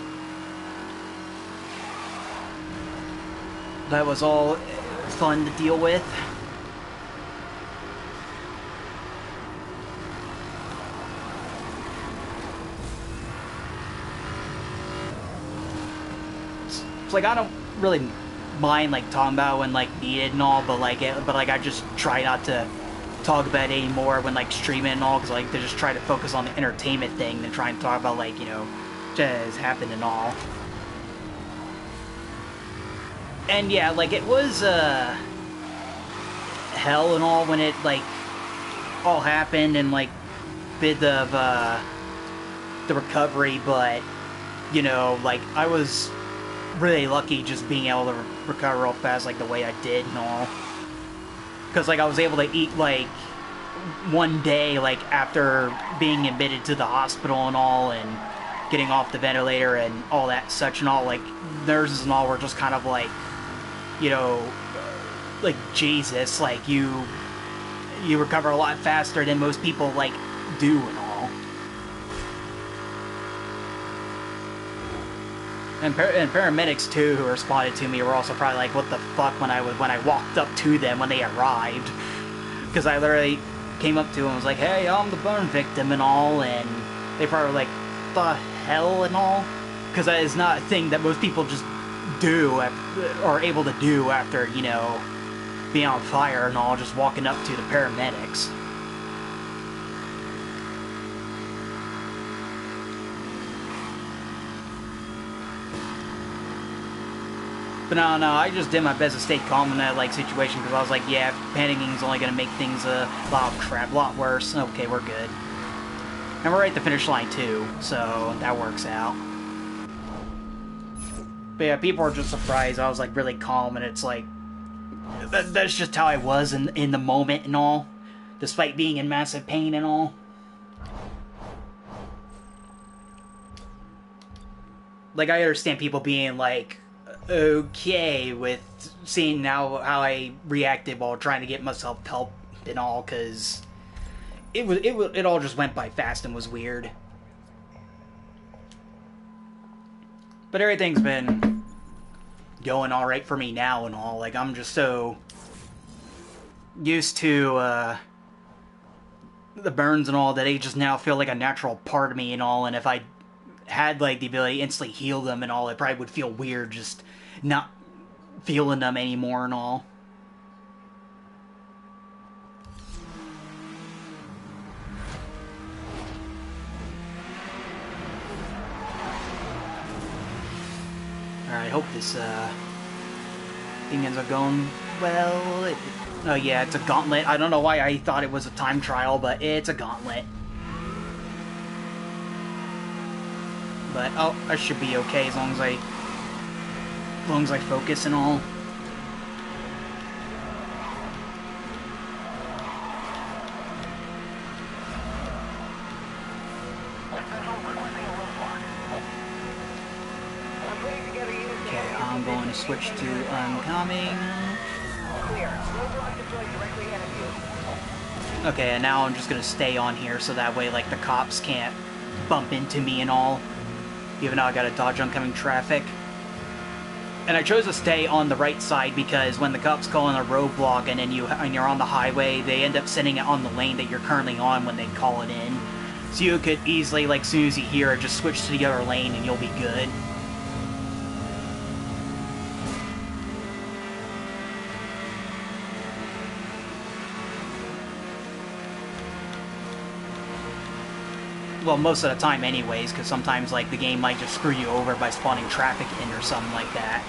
That was all fun to deal with. It's like, I don't really mind, like, talking about when, like, needed and all, but I just try not to talk about it anymore when, like, streaming and all, because, like, they just try to focus on the entertainment thing than try and talk about, like, you know, just happened and all. And yeah, like, it was, hell and all when it, like, all happened and, like, bit of, the recovery, but, you know, like, I was really lucky just being able to recover real fast, like, the way I did and all. Because, like, I was able to eat, like, one day, like, after being admitted to the hospital and all, and getting off the ventilator and all that such and all, like, nurses and all were just kind of like, you know, like, Jesus, like, you recover a lot faster than most people, like, do and all. And paramedics, too, who responded to me were also probably like, what the fuck, when I walked up to them when they arrived. Because I literally came up to them and was like, hey, I'm the burn victim and all, and they probably were like, the hell and all? Because that is not a thing that most people just do, or able to do after, you know, being on fire and all, just walking up to the paramedics. But no, I just did my best to stay calm in that, like, situation, because I was like, yeah, panicking is only going to make things a lot worse. Okay, we're good. And we're right at the finish line, too, so that works out. But yeah, people were just surprised. I was, like, really calm, and it's like, that's just how I was in the moment and all, despite being in massive pain and all. Like, I understand people being, like, okay with seeing how I reacted while trying to get myself help and all, because it all just went by fast and was weird. But everything's been going alright for me now and all. Like, I'm just so used to the burns and all that they just now feel like a natural part of me and all. And if I had, like, the ability to instantly heal them and all, it probably would feel weird just not feeling them anymore and all. Alright, I hope this thing ends up going well. Oh yeah, it's a gauntlet. I don't know why I thought it was a time trial, but it's a gauntlet. But oh, I should be okay as long as I focus and all. Okay, I'm going to switch to oncoming. Okay, and now I'm just gonna stay on here so that way, like, the cops can't bump into me and all. Even though I gotta dodge oncoming traffic. And I chose to stay on the right side because when the cops call in a roadblock and then you're on the highway, they end up sending it on the lane that you're currently on when they call it in. So you could easily, like, as soon as you hear it, just switch to the other lane and you'll be good. Well, most of the time anyways, because sometimes, like, the game might just screw you over by spawning traffic in or something like that.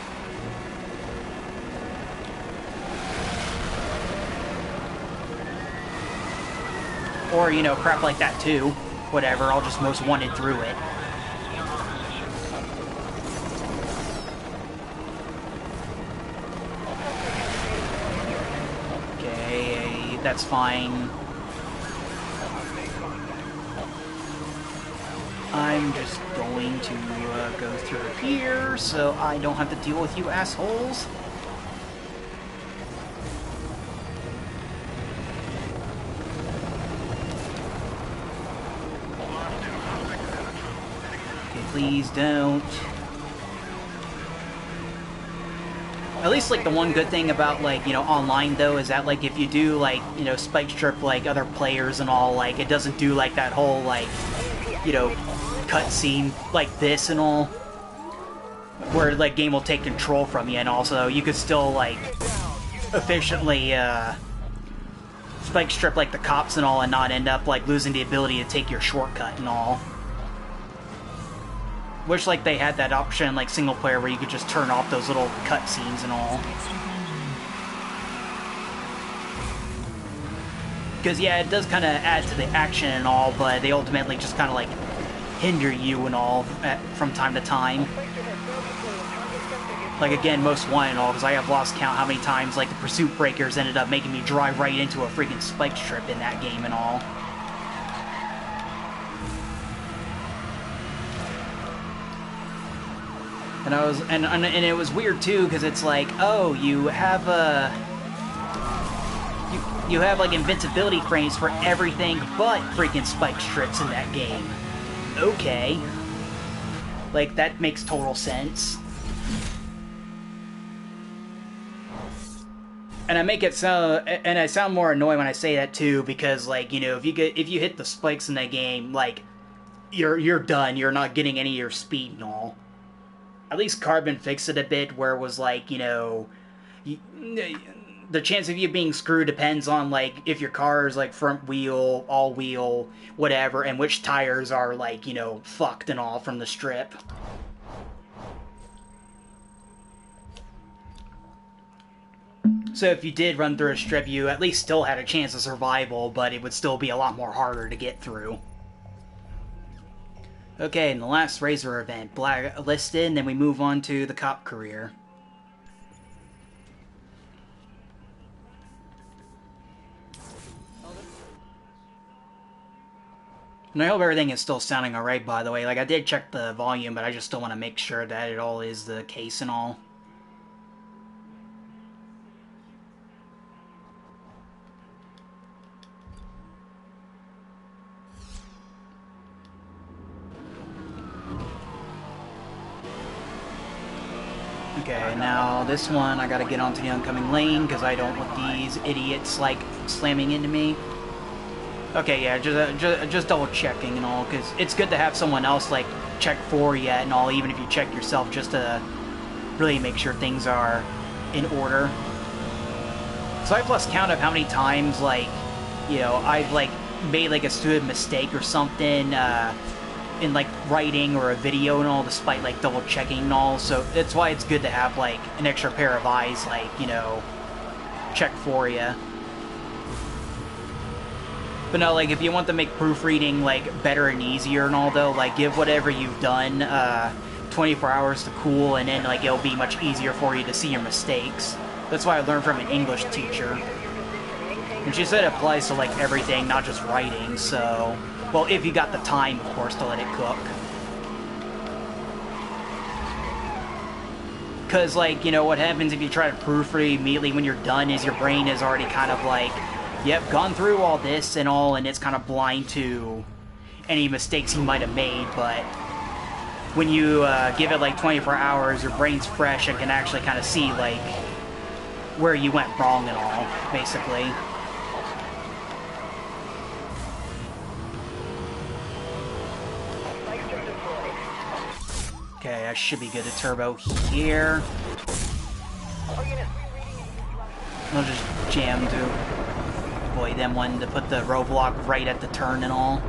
Or, you know, crap like that too. Whatever, I'll just most wanted through it. Okay, that's fine. I'm just going to go through here so I don't have to deal with you assholes. Okay, please don't. At least, like, the one good thing about, like, you know, online, though, is that, like, if you do, like, you know, spike strip, like, other players and all, like, it doesn't do, like, that whole, like, you know, cutscene like this and all, where, like, game will take control from you, and also you could still, like, efficiently spike strip, like, the cops and all and not end up, like, losing the ability to take your shortcut and all. Wish, like, they had that option, like, single player where you could just turn off those little cutscenes and all. Because, yeah, it does kind of add to the action and all, but they ultimately just kind of, like, hinder you and all from time to time. Like, again, Most Wanted and all, because I have lost count how many times, like, the pursuit breakers ended up making me drive right into a freaking spike strip in that game and all. And I was, and it was weird too, because it's like, oh, you have you have, like, invincibility frames for everything but freaking spike strips in that game. Okay. Like, that makes total sense. And I make it sound, and I sound more annoying when I say that too, because, like, you know, if you hit the spikes in that game, like, you're done. You're not getting any of your speed and all. At least Carbon fixed it a bit, where it was like, you know, the chance of you being screwed depends on, like, if your car is, like, front wheel, all wheel, whatever, and which tires are, like, you know, fucked and all from the strip. So if you did run through a strip, you at least still had a chance of survival, but it would still be a lot more harder to get through. Okay, and the last Razor event, blacklisted, and then we move on to the cop career. And I hope everything is still sounding alright, by the way. Like, I did check the volume, but I just still want to make sure that it all is the case and all. Okay, now this one I gotta get onto the oncoming lane because I don't want these idiots like slamming into me. Okay, yeah, just double checking and all, because it's good to have someone else like check for you and all, even if you check yourself, just to really make sure things are in order. So I've lost count of how many times, like, you know, I've like made like a stupid mistake or something in like writing or a video and all, despite like double checking and all. So that's why it's good to have like an extra pair of eyes, like, you know, check for you. But no, like, if you want to make proofreading, like, better and easier and all, though, like, give whatever you've done 24 hours to cool, and then, like, it'll be much easier for you to see your mistakes. That's why I learned from an English teacher. And she said it applies to, like, everything, not just writing, so... Well, if you got the time, of course, to let it cook. Because, like, you know, what happens if you try to proofread immediately when you're done is your brain is already kind of, like... Yep, gone through all this and all, and it's kind of blind to any mistakes you might have made, but when you give it like 24 hours, your brain's fresh and can actually kind of see, like, where you went wrong and all, basically. Okay, I should be good at turbo here. I'll just jam to avoid them wanting to put the roadblock right at the turn and all.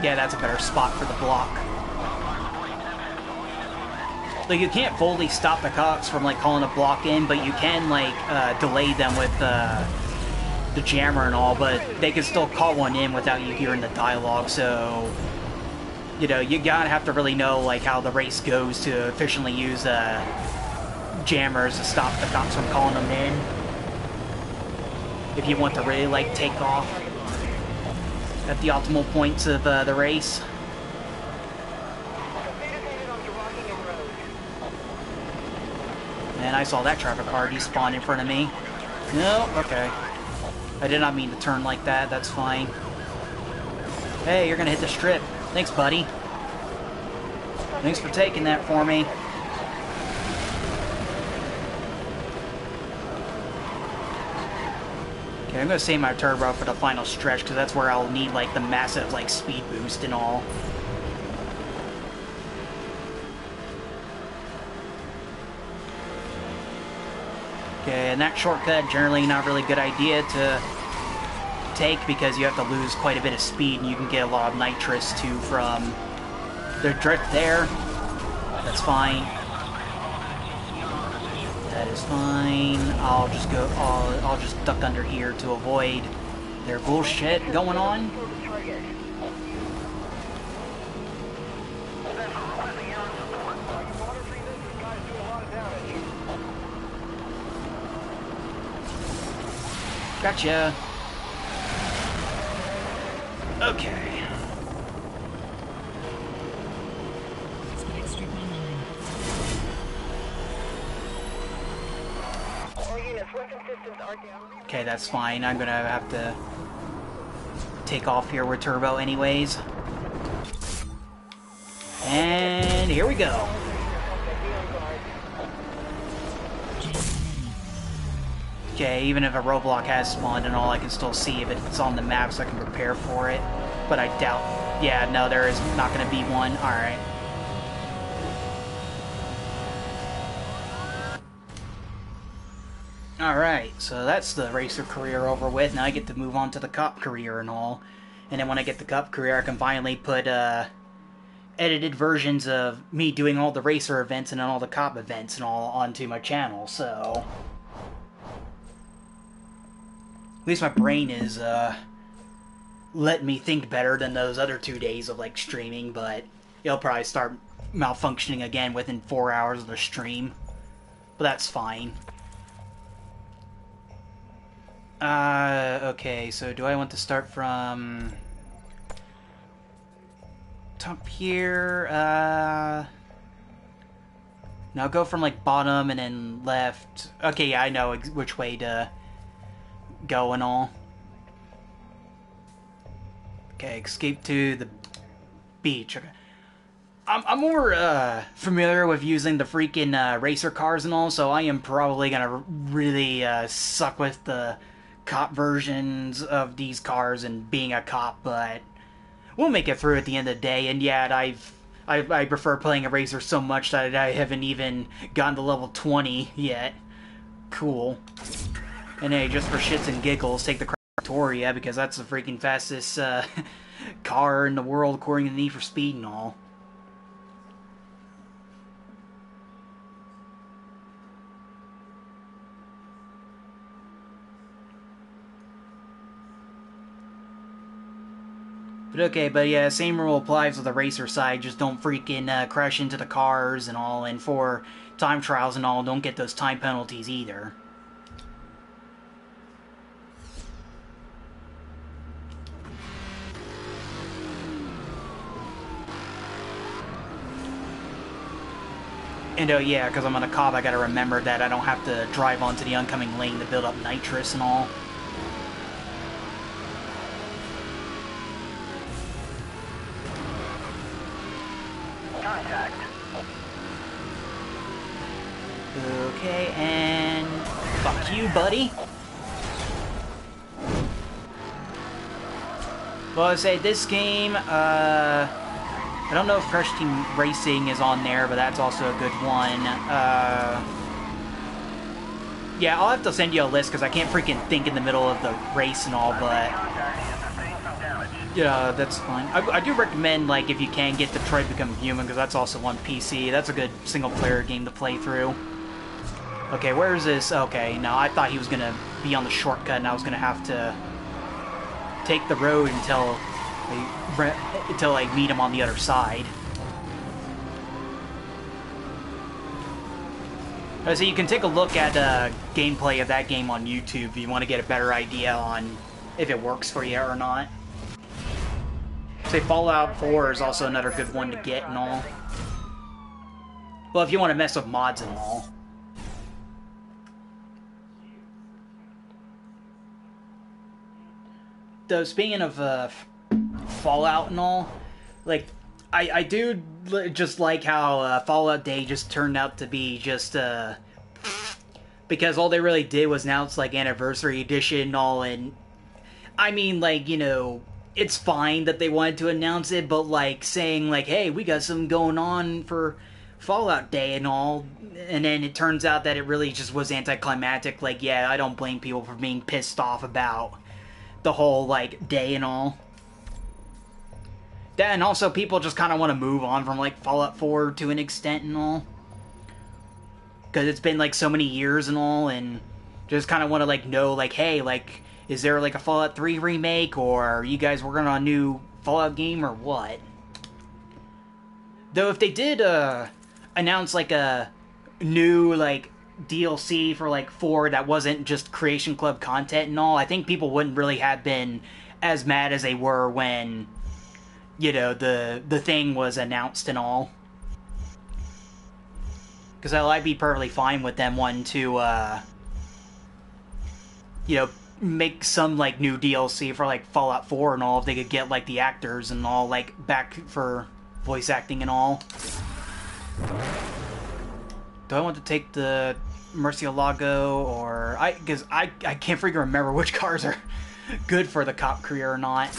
Yeah, that's a better spot for the block. Like, you can't fully stop the cops from, like, calling a block in, but you can, like, delay them with, the jammer and all, but they can still call one in without you hearing the dialogue, so... You know, you gotta have to really know, like, how the race goes to efficiently use, jammers to stop the cops from calling them in. If you want to really, like, take off at the optimal points of, the race. And I saw that traffic car despawn in front of me. No, okay. I did not mean to turn like that, that's fine. Hey, you're gonna hit the strip. Thanks, buddy. Thanks for taking that for me. Okay, I'm gonna save my turbo for the final stretch, because that's where I'll need, like, the massive, like, speed boost and all. Okay, and that shortcut, generally not really a good idea to take because you have to lose quite a bit of speed and you can get a lot of nitrous too from the drift there. That's fine. That is fine. I'll just go, I'll just duck under here to avoid their bullshit going on. Gotcha. Okay. Okay, that's fine. I'm gonna have to take off here with turbo anyways. And here we go. Okay, even if a roadblock has spawned and all, I can still see if it's on the map so I can prepare for it. But I doubt... Yeah, no, there is not going to be one. Alright. Alright, so that's the racer career over with. Now I get to move on to the cop career and all. And then when I get the cop career, I can finally put edited versions of me doing all the racer events and all the cop events and all onto my channel, so... At least my brain is, letting me think better than those other 2 days of, like, streaming, but it'll probably start malfunctioning again within 4 hours of the stream. But that's fine. Okay, so do I want to start from... top here? No, go from, like, bottom and then left. Okay, yeah, I know which way to go and all. Okay, escape to the beach. Okay. I'm more familiar with using the freaking racer cars and all, so I am probably gonna really suck with the cop versions of these cars and being a cop, but we'll make it through at the end of the day. And yet, I prefer playing a racer so much that I haven't even gotten to level 20 yet. Cool. And hey, just for shits and giggles, take the Victoria, because that's the freaking fastest car in the world according to Need for Speed and all. But okay, but yeah, same rule applies with the racer side. Just don't freaking crash into the cars and all. And for time trials and all, don't get those time penalties either. And oh yeah, because I'm on a cop, I gotta remember that I don't have to drive onto the oncoming lane to build up nitrous and all. Contact. Okay, and fuck you, buddy. Well, I say this game, I don't know if Crush Team Racing is on there, but that's also a good one. Yeah, I'll have to send you a list because I can't freaking think in the middle of the race and all, but yeah, that's fine. I do recommend, like, if you can, get Detroit Become Human, because that's also on PC. That's a good single-player game to play through. Okay, where is this? Okay, no, I thought he was going to be on the shortcut, and I was going to have to take the road until I meet him on the other side. So you can take a look at gameplay of that game on YouTube if you want to get a better idea on if it works for you or not. Say Fallout 4 is also another good one to get and all. Well, if you want to mess with mods and all. Though, speaking of Fallout and all, like, I do just like how Fallout Day just turned out to be just, because all they really did was announce, like, Anniversary Edition and all, and, I mean, like, you know, it's fine that they wanted to announce it, but, like, saying, like, hey, we got something going on for Fallout Day and all, and then it turns out that it really just was anticlimactic. Like, yeah, I don't blame people for being pissed off about the whole, like, day and all. And also, people just kind of want to move on from, like, Fallout 4 to an extent and all. Because it's been, like, so many years and all, and just kind of want to, like, know, like, hey, like, is there, like, a Fallout 3 remake, or are you guys working on a new Fallout game, or what? Though, if they did, announce, like, a new, like, DLC for, like, 4 that wasn't just Creation Club content and all, I think people wouldn't really have been as mad as they were when, you know, the thing was announced and all. Because I'd be perfectly fine with them wanting to, you know, make some, like, new DLC for, like, Fallout 4 and all, if they could get, like, the actors and all, like, back for voice acting and all. Do I want to take the Murcielago, or... Because I can't freaking remember which cars are good for the cop career or not.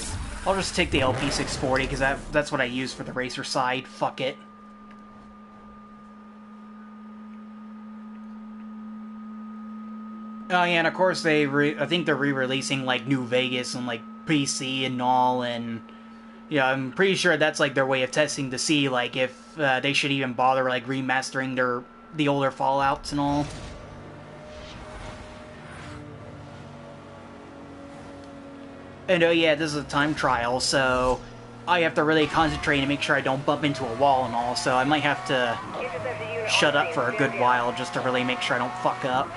I'll just take the LP640, because that's what I use for the racer side. Fuck it. Oh yeah, and of course I think they're re-releasing, like, New Vegas and, like, PC and all, and... Yeah, I'm pretty sure that's, like, their way of testing to see, like, if they should even bother, like, remastering the older Fallouts and all. And oh yeah, this is a time trial, so I have to really concentrate and make sure I don't bump into a wall and all, so I might have to shut up for a good while just to really make sure I don't fuck up.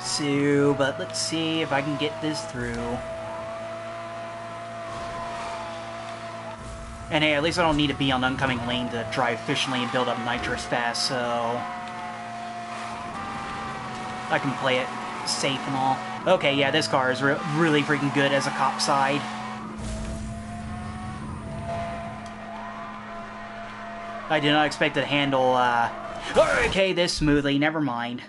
So, but let's see if I can get this through. And hey, at least I don't need to be on oncoming lane to drive efficiently and build up nitrous fast, so... I can play it safe and all. Okay, yeah, this car is really freaking good as a cop side. I did not expect it to handle, okay, this smoothly. Never mind.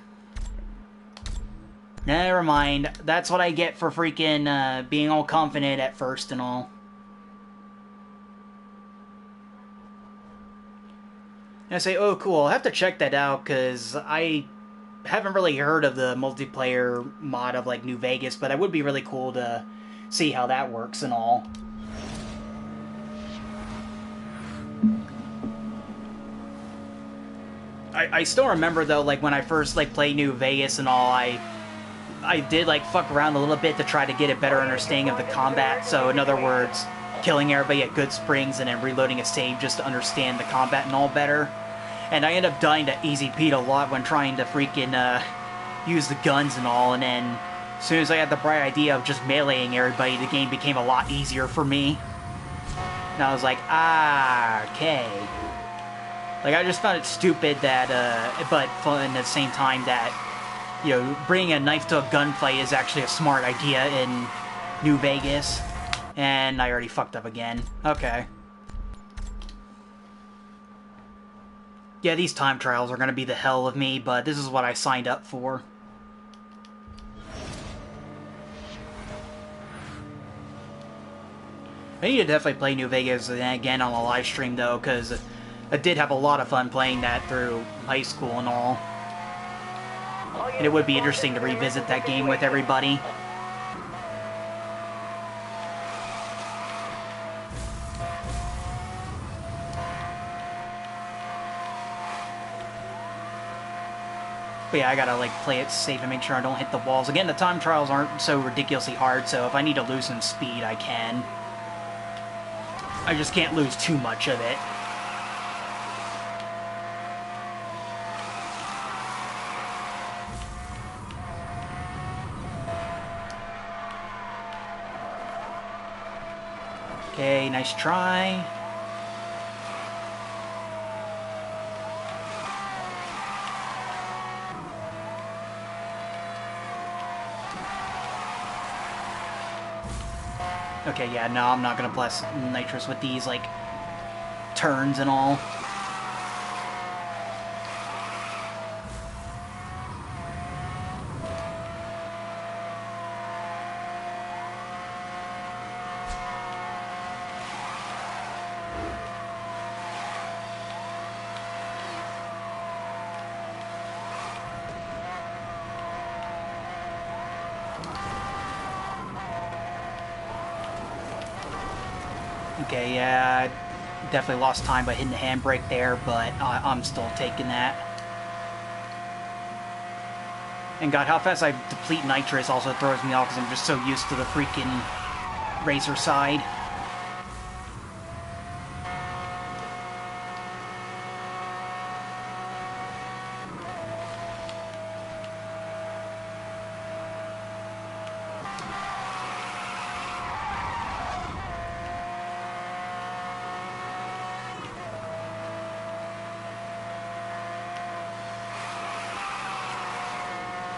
Never mind. That's what I get for freaking, being all confident at first and all. And I say, oh, cool, I'll have to check that out, because I haven't really heard of the multiplayer mod of, like, New Vegas, but it would be really cool to see how that works and all. I still remember, though, like, when I first, like, played New Vegas and all, I did, like, fuck around a little bit to try to get a better understanding of the combat. So, in other words, killing everybody at good springs and then reloading a save just to understand the combat and all better. And I ended up dying to Easy Pete a lot when trying to freaking use the guns and all. And then, as soon as I had the bright idea of just meleeing everybody, the game became a lot easier for me. And I was like, ah, okay. Like, I just found it stupid that, but fun at the same time that, you know, bringing a knife to a gunfight is actually a smart idea in New Vegas. And I already fucked up again. Okay. Yeah, these time trials are gonna be the hell of me, but this is what I signed up for. I need to definitely play New Vegas again on a live stream, though, because I did have a lot of fun playing that through high school and all. And it would be interesting to revisit that game with everybody. But yeah, I gotta, like, play it safe and make sure I don't hit the walls. Again, the time trials aren't so ridiculously hard, so if I need to lose some speed, I can. I just can't lose too much of it. Okay, nice try. Okay, yeah, no, I'm not gonna bless nitrous with these, like, turns and all. Okay, yeah, definitely lost time by hitting the handbrake there, but I'm still taking that. And god, how fast I deplete nitrous also throws me off because I'm just so used to the freaking racer side.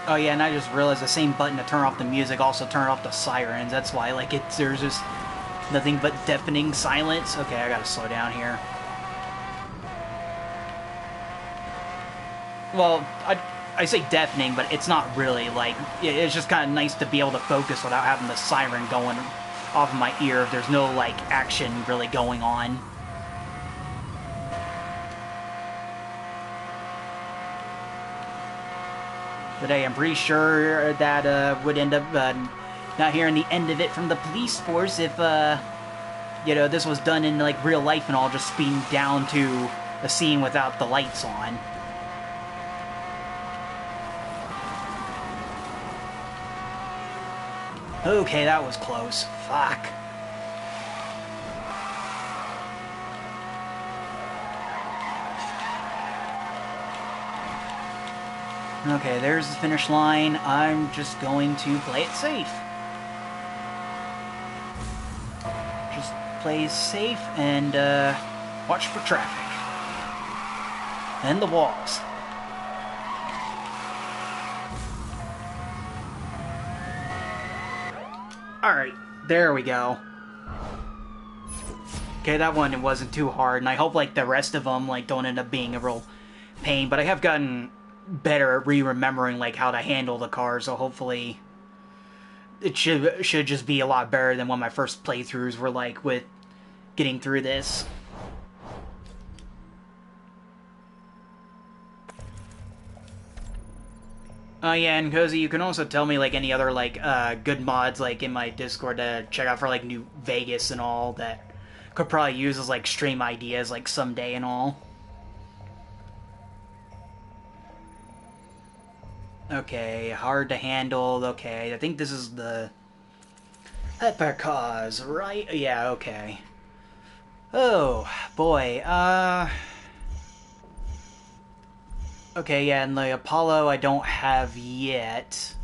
Oh yeah, and I just realized the same button to turn off the music also turned off the sirens. That's why, like, there's just nothing but deafening silence. Okay, I gotta slow down here. Well, I say deafening, but it's not really, like, it's just kind of nice to be able to focus without having the siren going off of my ear if there's no, like, action really going on. But hey, I'm pretty sure that would end up not hearing the end of it from the police force if, you know, this was done in, like, real life and all, just speeding down to a scene without the lights on. Okay, that was close. Fuck. Okay, there's the finish line. I'm just going to play it safe. Just play safe and watch for traffic. And the walls. Alright, there we go. Okay, that one it wasn't too hard, and I hope like the rest of them like don't end up being a real pain, but I have gotten better at remembering like how to handle the car, so hopefully it should just be a lot better than what my first playthroughs were like with getting through this. Oh yeah, and Cozy, you can also tell me like any other like good mods like in my Discord to check out for like New Vegas and all that could probably use as like stream ideas like someday and all. Okay, hard to handle. Okay, I think this is the Hypercause, right? Yeah, okay. Oh boy, okay, yeah, and the Apollo I don't have yet.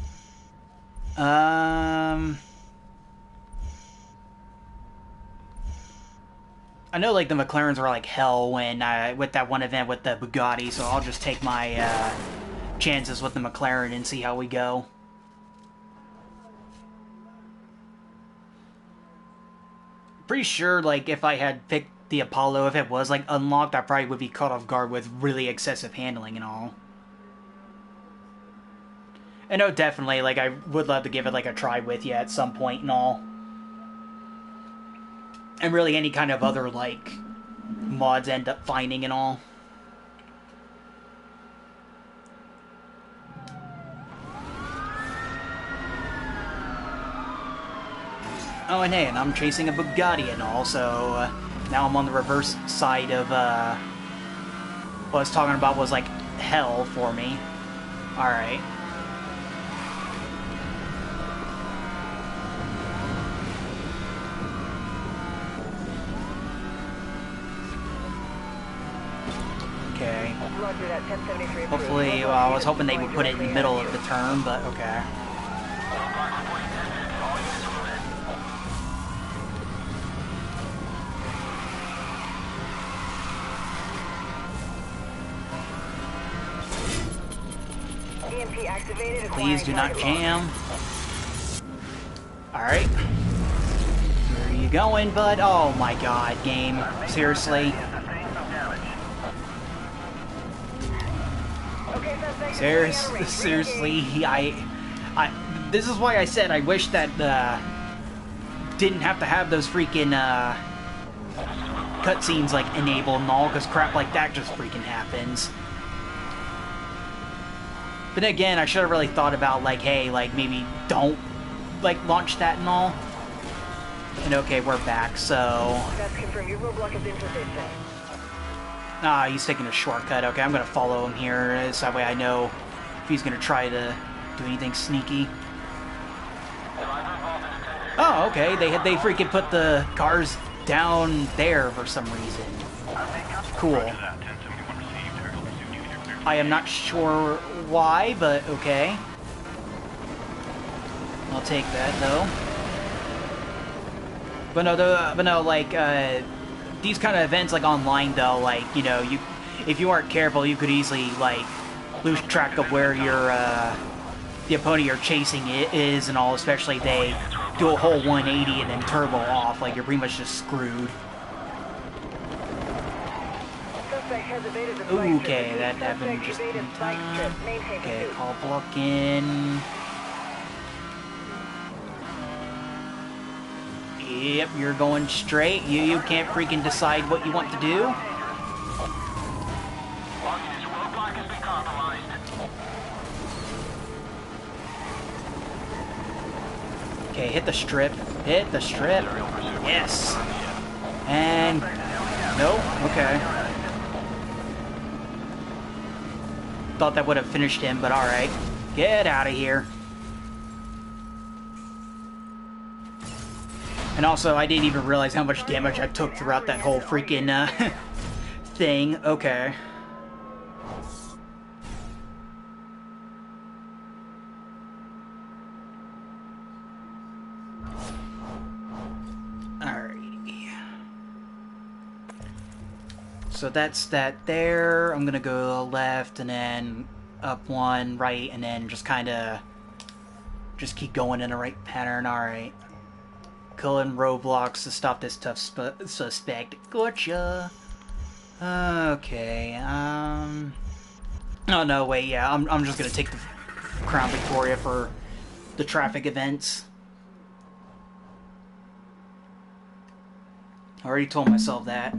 I know, like, the McLarens are like hell when, with that one event with the Bugatti, so I'll just take my, chances with the McLaren and see how we go. Pretty sure, like, if I had picked the Apollo, if it was, like, unlocked, I probably would be caught off guard with really excessive handling and all. And no, definitely, like, I would love to give it, like, a try with you at some point and all. And really any kind of other, like, mods end up finding and all. Oh, and hey, and I'm chasing a Bugatti and all, so now I'm on the reverse side of what I was talking about was, like, hell for me. Alright. Okay. Hopefully, well, I was hoping they would put it in the middle of the turn, but okay. Please do not jam. Alright. Where are you going, bud? Oh my god, game. Seriously? Seriously, this is why I said I wish that, didn't have to have those freaking, cutscenes, like, enabled and all, because crap like that just freaking happens. But again, I should have really thought about, like, hey, like, maybe don't, like, launch that and all. And okay, we're back, so... Ah, he's taking a shortcut. Okay, I'm gonna follow him here, so that way I know if he's gonna try to do anything sneaky. Oh, okay, they freaking put the cars down there for some reason. Cool. I am not sure why, but okay. I'll take that, though. But no, like, these kind of events, like, online, though, like, you know, if you aren't careful, you could easily, like, lose track of where your, the opponent you're chasing is and all, especially if they do a whole 180 and then turbo off, like, you're pretty much just screwed. Okay, that happened just in time. Okay, call block in. Yep, you're going straight. You can't freaking decide what you want to do. Okay, hit the strip. Hit the strip. Yes. And... nope. Okay. Thought that would have finished him, but alright. Get out of here. And also, I didn't even realize how much damage I took throughout that whole freaking, thing. Okay. Alrighty. So that's that there. I'm gonna go left, and then up one, right, and then just kinda... just keep going in the right pattern. Alright. colon Roblox to stop this tough suspect. Gotcha. Okay, oh no, wait, yeah, I'm just gonna take the Crown Victoria for the traffic events. I already told myself that.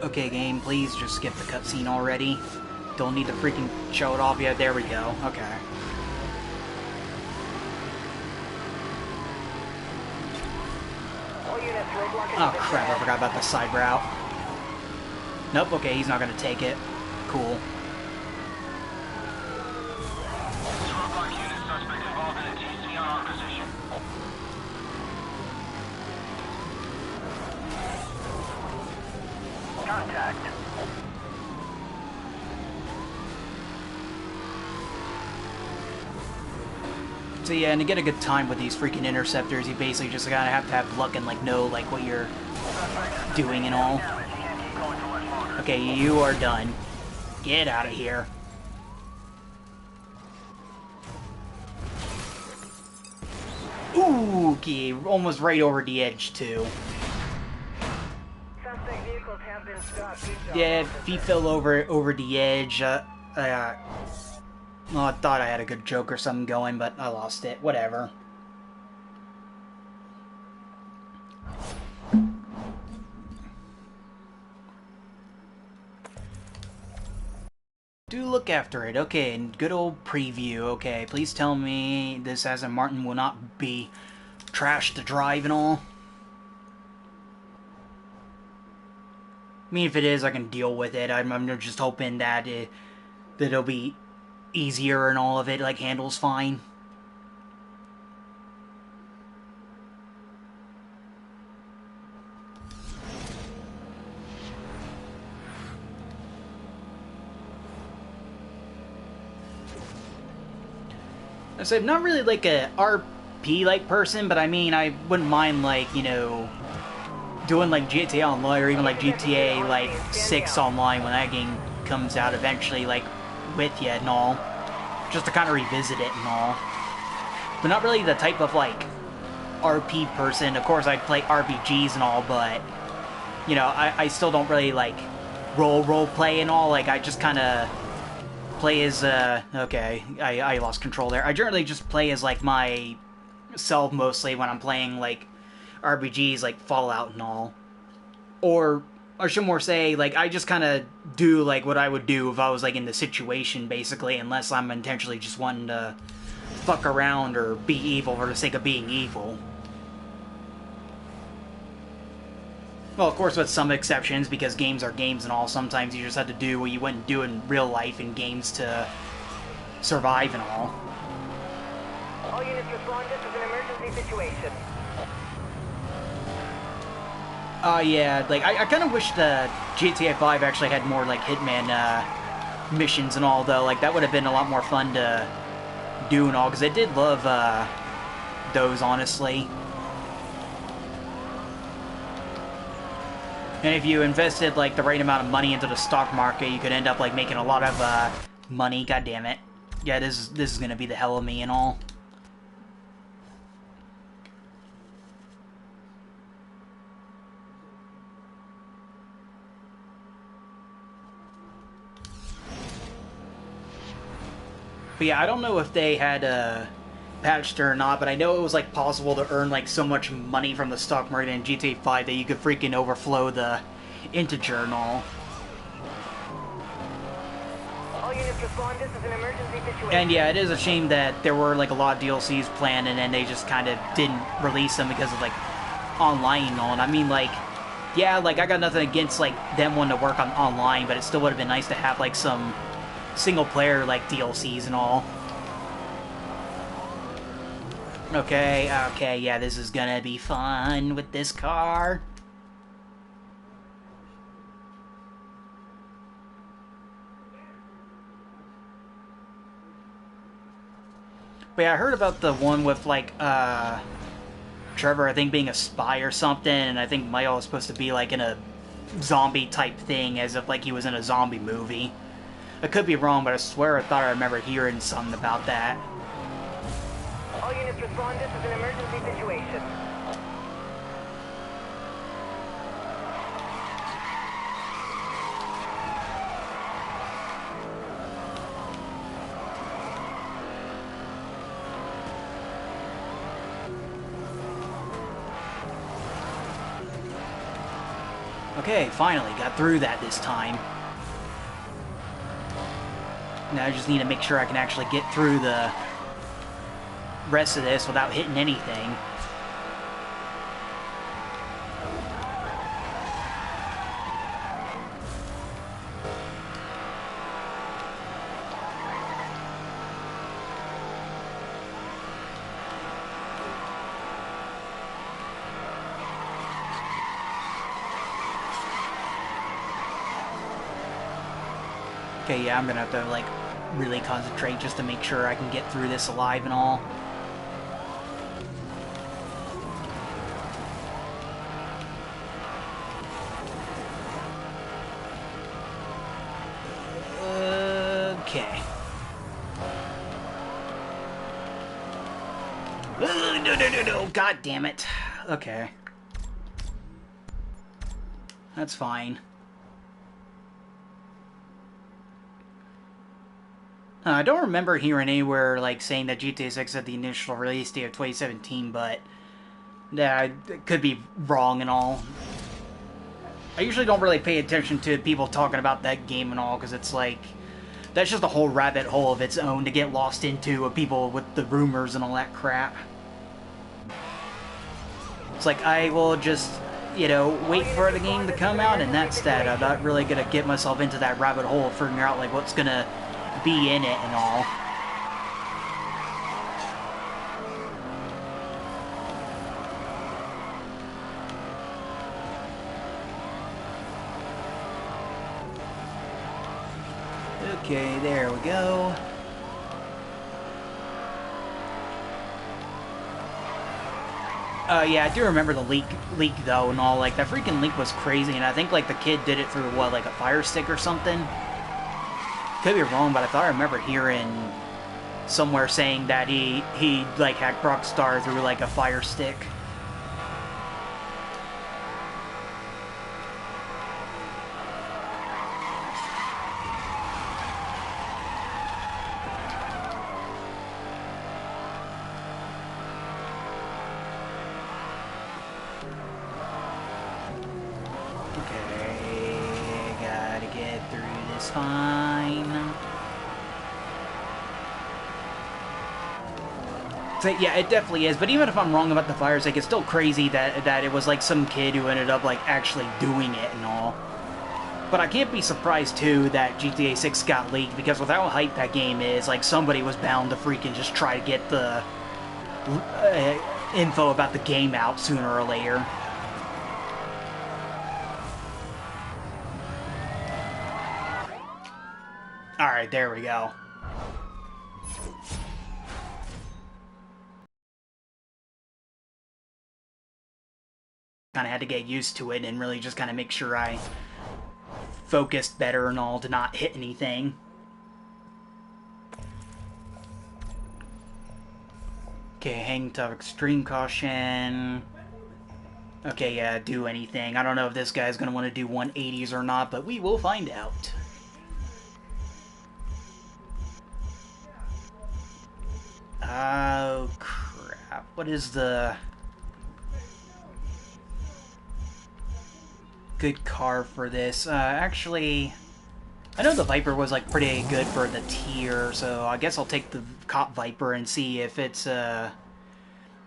Okay, game, please just skip the cutscene already. Don't need to freaking show it off yet. There we go. Okay. Oh crap, I forgot about the side route. Nope, okay, he's not gonna take it. Cool. Contact. So yeah, and to get a good time with these freaking interceptors, you basically just gotta have to have luck and like know like what you're doing and all. Okay, you are done. Get out of here. Ooh, okay, almost right over the edge too. Yeah, if he fell over the edge, well, I thought I had a good joke or something going, but I lost it. Whatever. Do look after it. Okay, and good old preview. Okay, please tell me this Aston Martin will not be trash to drive and all. I mean, if it is, I can deal with it. I'm just hoping that that it'll be easier and all of it, like, handles fine. I said, not really like a RP-like person, but I mean, I wouldn't mind, like, you know, doing like GTA Online or even like GTA like 6 Online when that game comes out eventually, like with you and all, just to kind of revisit it and all. But not really the type of like RP person. Of course, I'd play RPGs and all, but you know, I still don't really like role play and all. Like I just kind of play as okay, I lost control there. I generally just play as like myself mostly when I'm playing like RPGs like Fallout and all. Or I should more say, like, I just kind of do, like, what I would do if I was, like, in the situation, basically, unless I'm intentionally just wanting to fuck around or be evil for the sake of being evil. Well, of course, with some exceptions, because games are games and all, sometimes you just have to do what you wouldn't do in real life in games to survive and all. All units respond, this is an emergency situation. Yeah, like, I kind of wish the GTA 5 actually had more, like, Hitman, missions and all, though. Like, that would have been a lot more fun to do and all, because I did love, those, honestly. And if you invested, like, the right amount of money into the stock market, you could end up, like, making a lot of, money. God damn it. Yeah, this is gonna be the hell of me and all. But yeah, I don't know if they had patched or not, but I know it was like possible to earn like so much money from the stock market in GTA 5 that you could freaking overflow the integer and all. All units respond, this is an emergency situation. And yeah, it is a shame that there were like a lot of DLCs planned and then they just kind of didn't release them because of like online and all. And I mean, like, yeah, like I got nothing against like them wanting to work on online, but it still would have been nice to have like some single player like DLCs and all. Okay, yeah, this is gonna be fun with this car. But yeah, I heard about the one with, like, Trevor, I think, being a spy or something, and I think Michael was supposed to be, like, in a zombie-type thing, as if, like, he was in a zombie movie. I could be wrong, but I swear I thought I remember hearing something about that. All units respond. This is an emergency situation. Okay, finally, got through that this time. Now I just need to make sure I can actually get through the rest of this without hitting anything. Okay, yeah, I'm gonna have to, like, really concentrate just to make sure I can get through this alive and all. Okay. No, god damn it. Okay. That's fine. I don't remember hearing anywhere, like, saying that GTA 6 had the initial release date of 2017, but yeah, it could be wrong and all. I usually don't really pay attention to people talking about that game and all, because it's like, that's just a whole rabbit hole of its own to get lost into, of people with the rumors and all that crap. It's like, I will just, you know, wait for the game to come out, and that's that. I'm not really gonna get myself into that rabbit hole of figuring out, like, what's gonna be in it and all. Okay, there we go. Yeah, I do remember the leak though and all. Like, that freaking leak was crazy, and I think, like, the kid did it through, what, like a fire stick or something? Could be wrong, but I thought I remember hearing somewhere saying that he like, hacked Rockstar through, like, a fire stick. Okay, gotta get through this fine. So, yeah, it definitely is, but even if I'm wrong about the fire stick, it's still crazy that it was, like, some kid who ended up, like, actually doing it and all. But I can't be surprised, too, that GTA 6 got leaked, because with how hyped that game is, like, somebody was bound to freaking just try to get the info about the game out sooner or later. Alright, there we go. Kind of had to get used to it and really just kind of make sure I focused better and all to not hit anything. Okay, hang to extreme caution. Okay, yeah, do anything. I don't know if this guy's going to want to do 180s or not, but we will find out. Oh, crap. What is the good car for this? Actually, I know the Viper was, like, pretty good for the tier, so I guess I'll take the Cop Viper and see if it's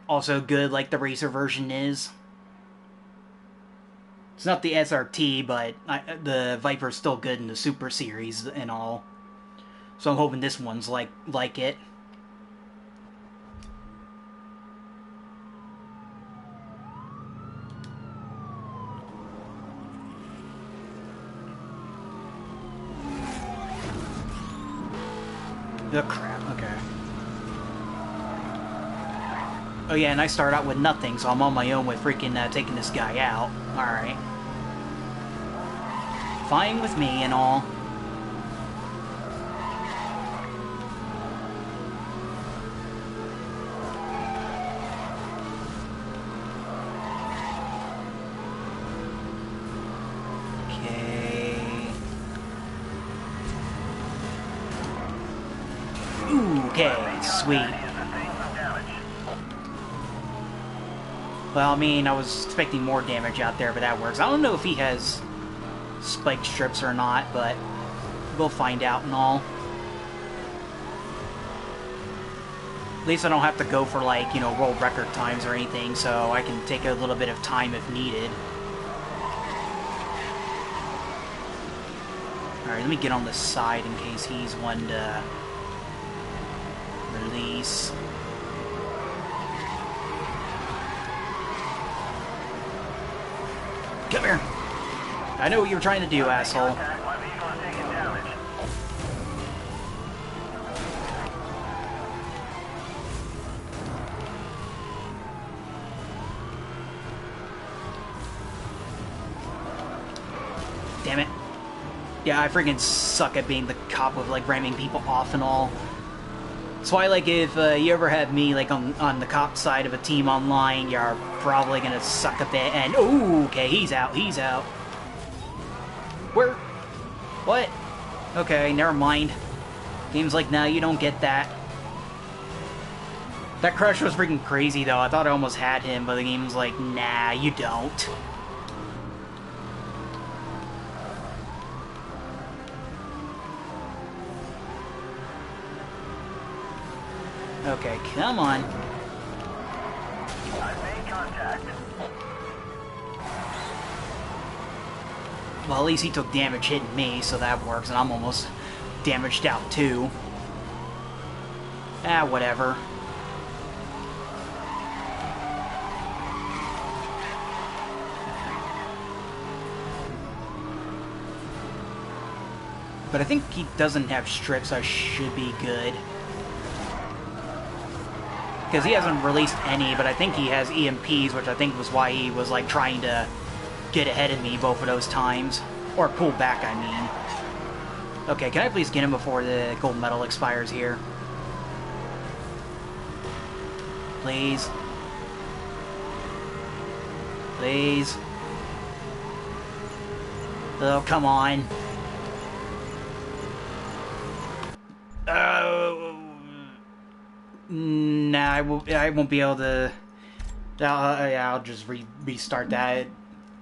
also good like the racer version is. It's not the SRT, but the Viper's still good in the Super Series and all. So I'm hoping this one's like it. Oh, crap. Okay. Oh yeah, and I start out with nothing, so I'm on my own with freaking taking this guy out. Alright. Fine with me and all. Okay, sweet. Well, I mean, I was expecting more damage out there, but that works. I don't know if he has spike strips or not, but we'll find out and all. At least I don't have to go for, like, you know, world record times or anything, so I can take a little bit of time if needed. Alright, let me get on the side in case he's one to release. Come here! I know what you were trying to do, asshole. Damn it. Yeah, I freaking suck at being the cop of, like, ramming people off and all. That's why, like, if you ever have me, like, on the cop side of a team online, you're probably gonna suck a bit, and... Ooh, okay, he's out, he's out. Where? What? Okay, never mind. Game's like, nah, you don't get that. That crush was freaking crazy, though. I thought I almost had him, but the game's like, nah, you don't. Okay, come on. I've made contact. Well, at least he took damage hitting me, so that works, and I'm almost damaged out too. Ah, whatever. But I think he doesn't have strips, so I should be good. Because he hasn't released any, but I think he has EMPs, which I think was why he was, like, trying to get ahead of me both of those times. Or pull back, I mean. Okay, can I please get him before the gold medal expires here? Please. Please. Oh, come on. Nah, I won't be able to... yeah, I'll just restart that.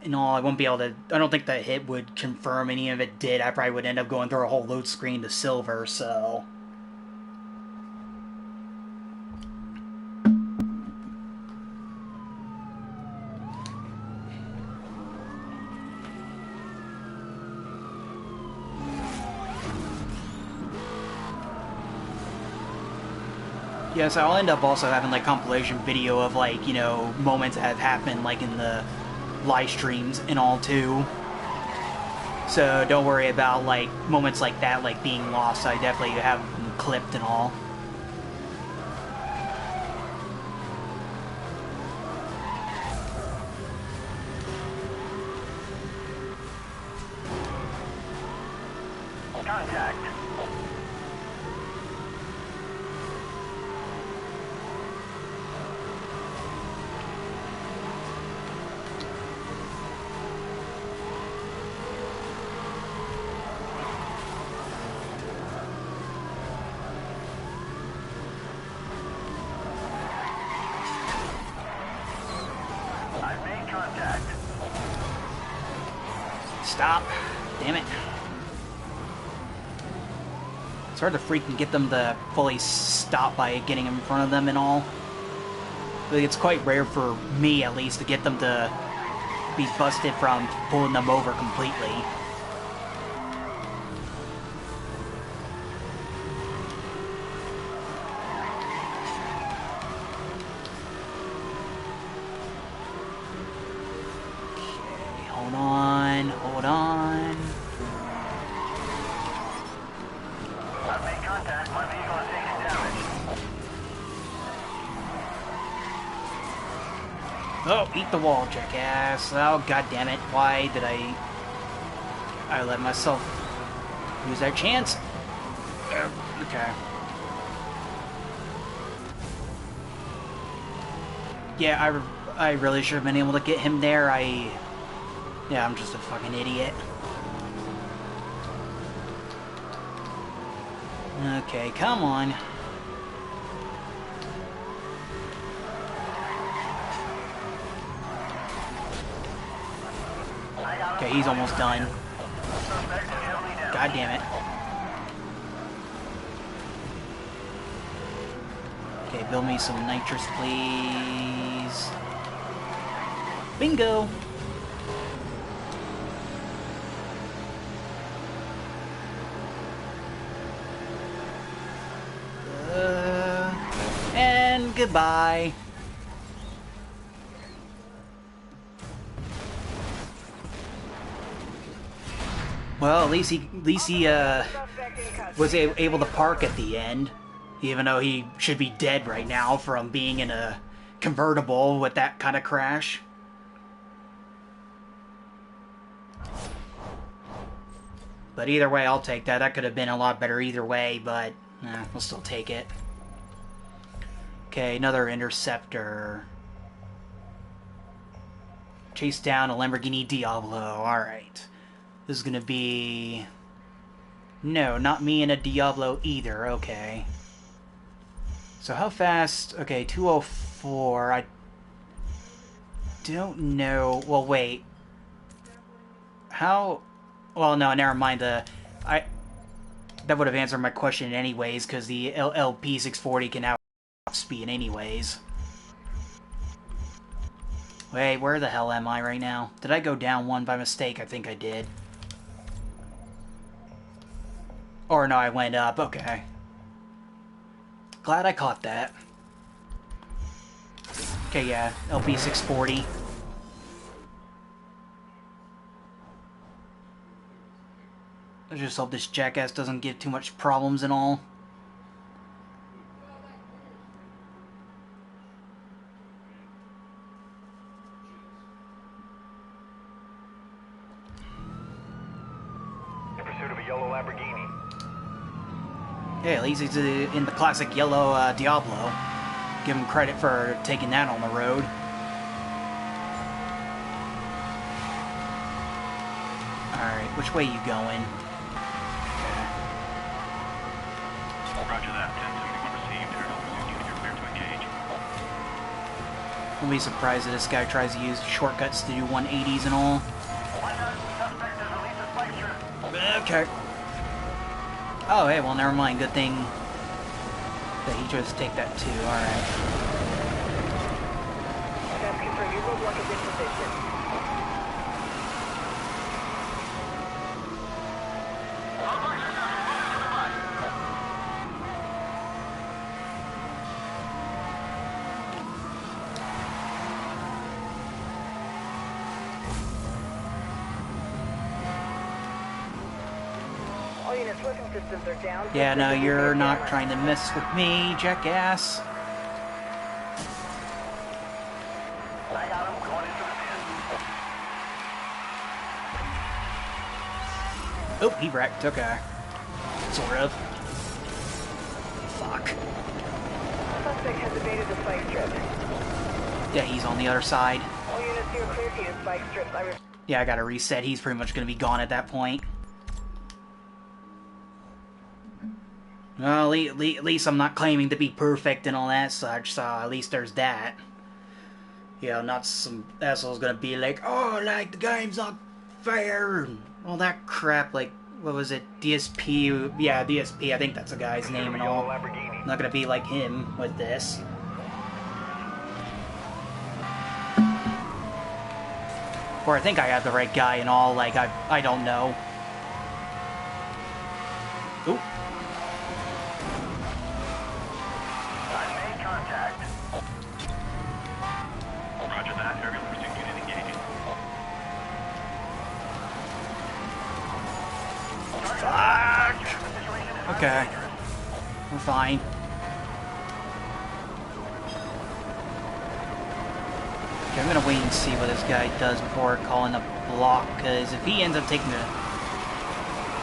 And all, I won't be able to... I don't think that hit would confirm any of it did. I probably would end up going through a whole load screen to silver, so... Yes, I'll end up also having, like, compilation video of, like, you know, moments that have happened, like, in the live streams and all, too. So don't worry about, like, moments like that, like, being lost. I definitely have them clipped and all. Contact. I've made contact. Stop. Damn it. It's hard to freaking get them to fully stop by getting in front of them and all. But it's quite rare for me, at least, to get them to be busted from pulling them over completely. Okay, hold on, hold on. I've made contact. My vehicle is taking damage. Oh, eat the wall, jackass. Oh, god damn it. Why did I let myself lose that chance? Okay. Yeah, I really should have been able to get him there. Yeah, I'm just a fucking idiot. Okay, come on. Okay, he's almost done. God damn it. Okay, build me some nitrous, please. Bingo! And goodbye. Well, at least he was able to park at the end, even though he should be dead right now from being in a convertible with that kind of crash. But either way, I'll take that. That could have been a lot better either way, but we'll still take it. Okay, another interceptor. Chase down a Lamborghini Diablo. Alright. This is gonna be... No, not me in a Diablo either. Okay. So how fast... Okay, 204. I don't know... Well, wait. How... Well, no, never mind. That would have answered my question anyways, because the LP640 can outspeed anyways. Wait, where the hell am I right now? Did I go down one by mistake? I think I did. Or no, I went up. Okay. Glad I caught that. Okay, yeah. LP640. I just hope this jackass doesn't give too much problems and all. In pursuit of a yellow Lamborghini. Hey, at least he's in the classic yellow Diablo. Give him credit for taking that on the road. Alright, which way you going? Roger that. 1071 received. Aerial pursuit unit, you're clear to engage. I'll be surprised that this guy tries to use shortcuts to do 180s and all. Okay. Oh, hey, well, never mind. Good thing that he chose to take that too. Alright. That's confirmed. Your roadblock is in position. All units, weapon systems are down. Yeah, no, you're not trying to mess with me, jackass. I got him going into the pin. Oh, he wrecked. Okay. Sort of. Fuck. Suspect has evaded the spike strip. Yeah, he's on the other side. All units, you're clear to use spike strips. Yeah, I gotta reset. He's pretty much gonna be gone at that point. Well, at least I'm not claiming to be perfect and all that such, so at least there's that. You know, not some asshole's gonna be like, oh, like, the game's not fair, and all that crap, like, what was it, DSP? Yeah, DSP, I think that's the guy's name and all. I'm not gonna be like him with this. Or I think I have the right guy and all, like, I don't know. Oop. Roger that. Aerial pursuit unit engaging. Fuck! Okay. We're fine. Okay, I'm gonna wait and see what this guy does before calling a block, because if he ends up taking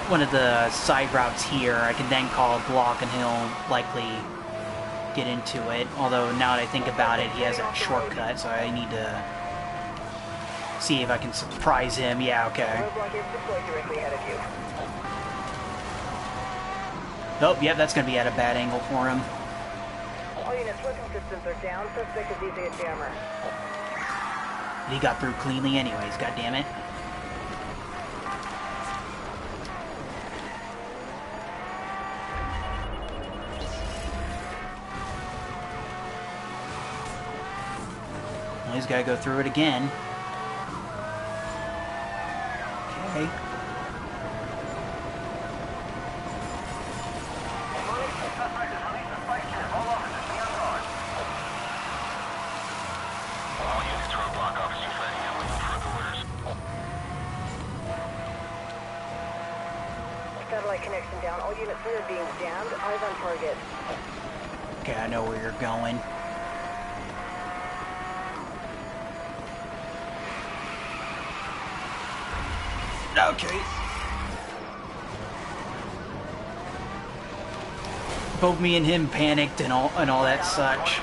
one of the side routes here, I can then call a block and he'll likely get into it. Although now that I think about it, he has that shortcut, so I need to see if I can surprise him. Yeah, okay. Roadblock is deployed directly ahead of you. Nope, yep, that's gonna be at a bad angle for him. All units, weapon systems are down. Suspect is using a jammer. He got through cleanly anyways, goddammit. Well, he's gotta go through it again. Okay. Satellite connection down. All units that are being jammed. Eyes on target. Okay, I know where you're going. Okay. Both me and him panicked and all that such.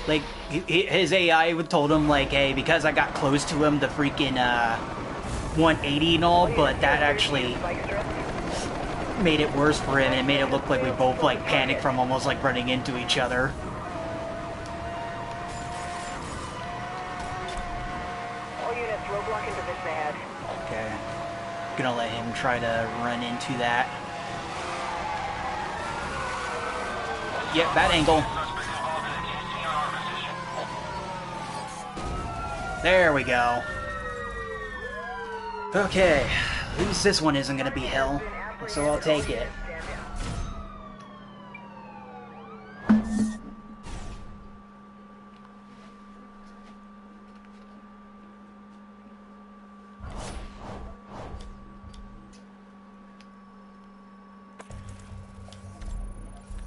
Like his AI would told him like, hey, because I got close to him, the freaking 180 and all, but that actually made it worse for him, and it made it look like we both like panicked from almost like running into each other. All units, roadblock in position ahead. Okay. Gonna let him try to run into that. Yep, bad angle. There we go. Okay, at least this one isn't gonna be hell, so I'll take it.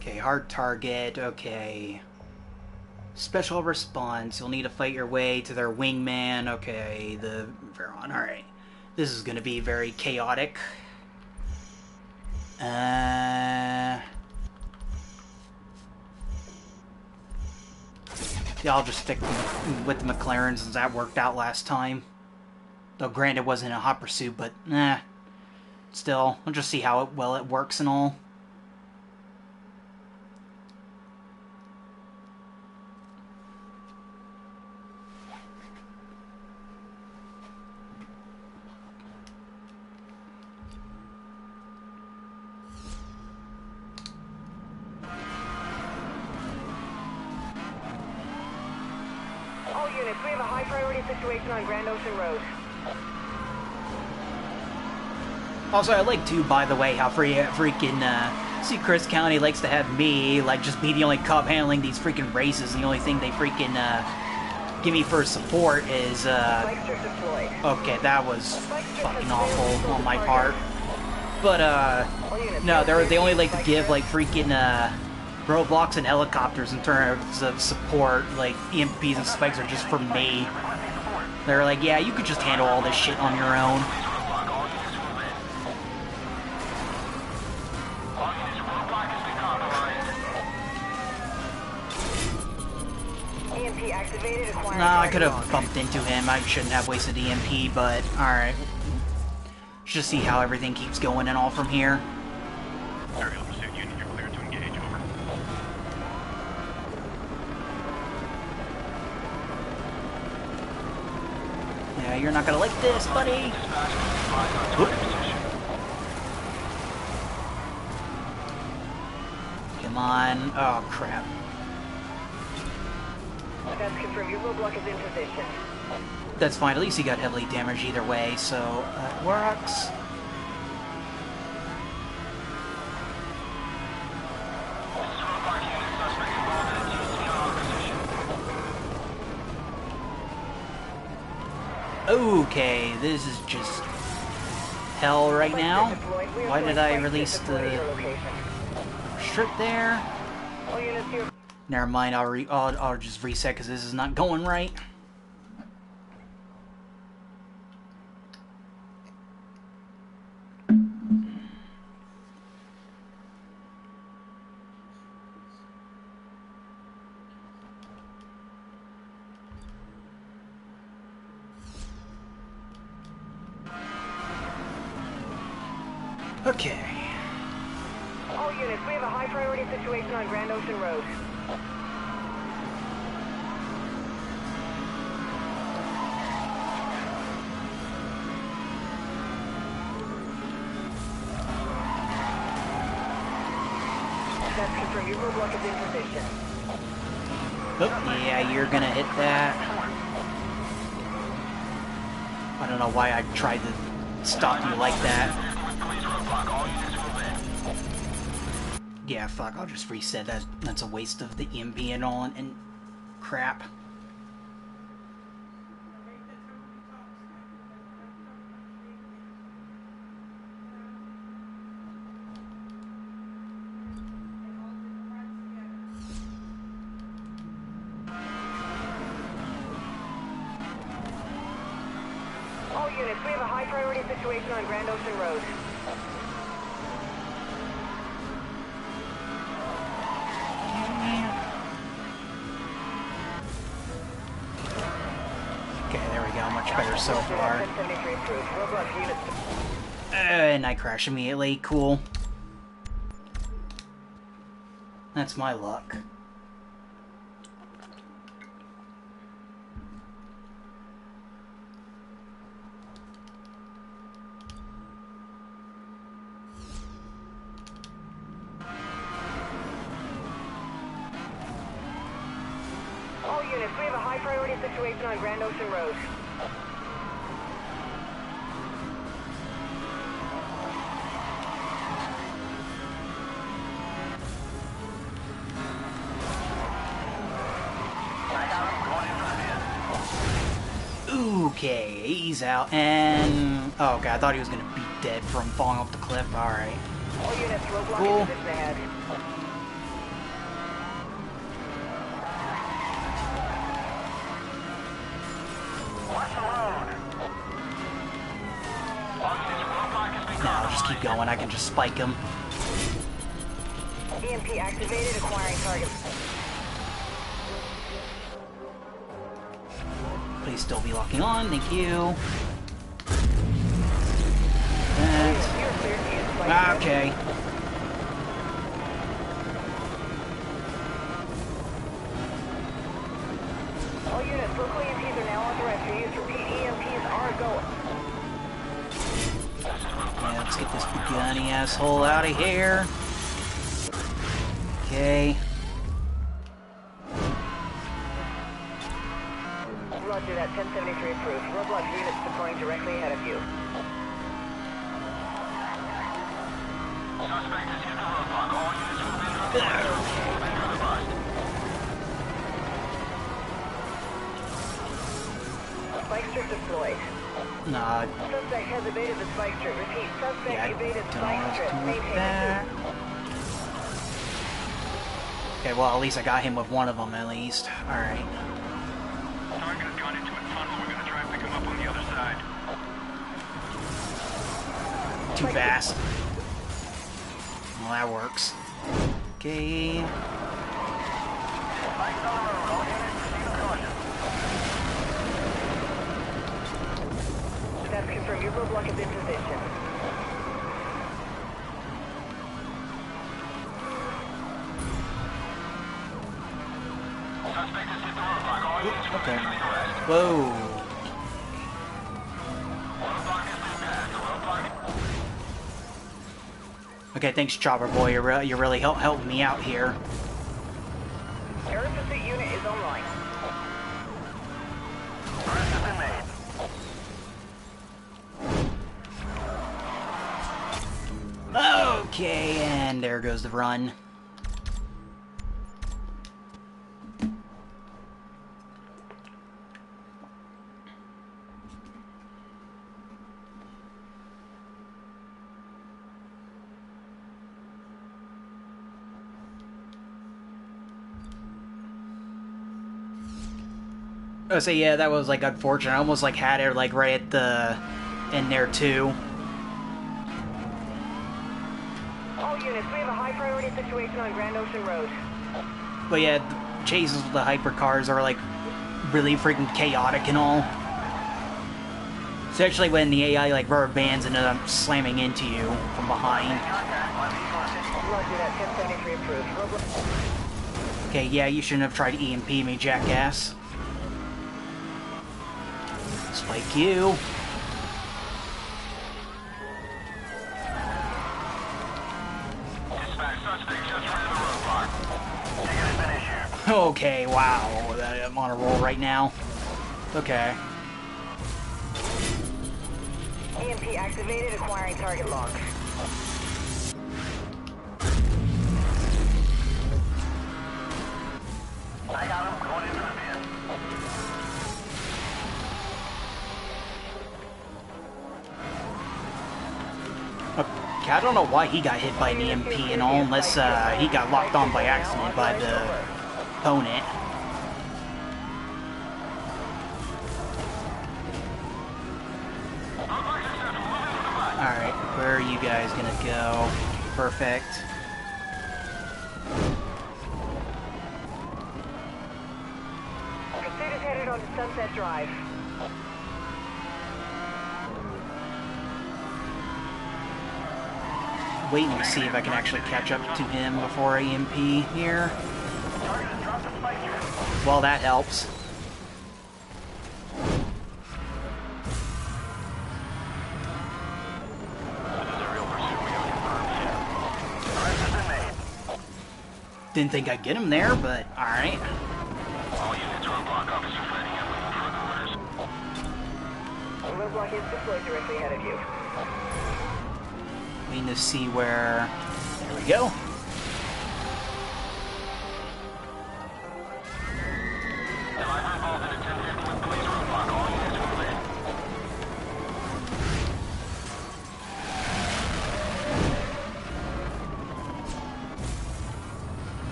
Okay, hard target, okay. Special response, you'll need to fight your way to their wingman, okay, the Veron, alright. This is gonna be very chaotic. Yeah, I'll just stick with the McLaren since that worked out last time. Though granted it wasn't a hot pursuit, but still, I'll just see how well it works and all. All units, we have a high priority situation on Grand Ocean Road. Also, I like too, by the way, how freaking Seacrest County likes to have me like just be the only cop handling these freaking races. And the only thing they freaking give me for support is okay, that was fucking awful on my part. But no, they only like to give like freaking roadblocks and helicopters in terms of support. Like EMPs and spikes are just for me. They're like, yeah, you could just handle all this shit on your own. EMP activated. No, I could have bumped into him. I shouldn't have wasted EMP, but alright. Just see how everything keeps going and all from here. Aerial pursuit unit, you're cleared to engage, over. Yeah, you're not gonna like this, buddy. Whoop. Come on. Oh, crap. That's confirmed. Your roadblock is in position. That's fine. At least he got heavily damaged either way, so that works. Okay, this is just hell right now. Why did I release the strip there? All units here. Never mind, I'll just reset because this is not going right. Okay. All units, we have a high priority situation on Grand Ocean Road. That's confirmed. Your roadblock is in position. Oh, yeah, you're gonna hit that. I don't know why I tried to stop you like that. Yeah, fuck, I'll just reset that. That's a waste of the EMP and all and crap. All units, we have a high priority situation on Grand Ocean Road. Okay, there we go. Much better so far. 1073 approved. Roadblock units. And I crash immediately. Cool. That's my luck. All units, we have a high priority situation on Grand Ocean Road. Okay, he's out. And... oh, God, I thought he was going to be dead from falling off the cliff. Alright. All units, roadblock Cool. in position ahead. Now I'll just keep going. I can just spike him. EMP activated, acquiring target. Please still be locking on. Thank you. You're clear to use flight. Okay. All units, local EMPs are now authorized for use. Repeat, EMPs are a go. Yeah, let's get this gunny asshole out of here. Okay. Roger that, 1073 approved. Roadblock units deploying directly ahead of you. Suspect has hit the roadblock. All units move in from the west. Spike strip deployed. Nah, Suspect has evaded the spike strip. Repeat, suspect yeah, I evaded don't know spike what strip. to do with Maintain that. pursuit. Okay, well, at least I got him with one of them, at least. Alright. Target has gone into a tunnel. We're going to try and pick him up on the other side. Too fast. Well, that works. Okay. That's confirmed. Your roadblock is in position. Suspect has hit the roadblock. All units move Okay. in from the west. Whoa. Roadblock has been passed. The roadblock... Okay, thanks, Chopper Boy. You're really helping me out here. Air pursuit unit is online. Arrest has been made. Okay, and there goes the run. Oh, so yeah, that was like unfortunate. I almost like had it like right at the end there too. All units, we have a high priority situation on Grand Ocean Road. But yeah, the chases with the hypercars are like really freaking chaotic and all. Especially when the AI like rubber bands and end up slamming into you from behind. Roger that, 1073 approved. Okay, yeah, you shouldn't have tried to EMP me, jackass. Spike you. Okay, wow, I'm on a roll right now. Okay. EMP activated, acquiring target lock. I got him, going into the bin. Okay, I don't know why he got hit by an EMP and all, unless he got locked on by accident by the opponent. Alright, where are you guys gonna go? Perfect. Pursuit is headed onto Sunset Drive. Waiting to see if I can actually catch up to him before EMP here. Well, that helps. Didn't think I'd get him there, but alright. Roadblock is deployed directly ahead of you. Waiting to see where... There we go.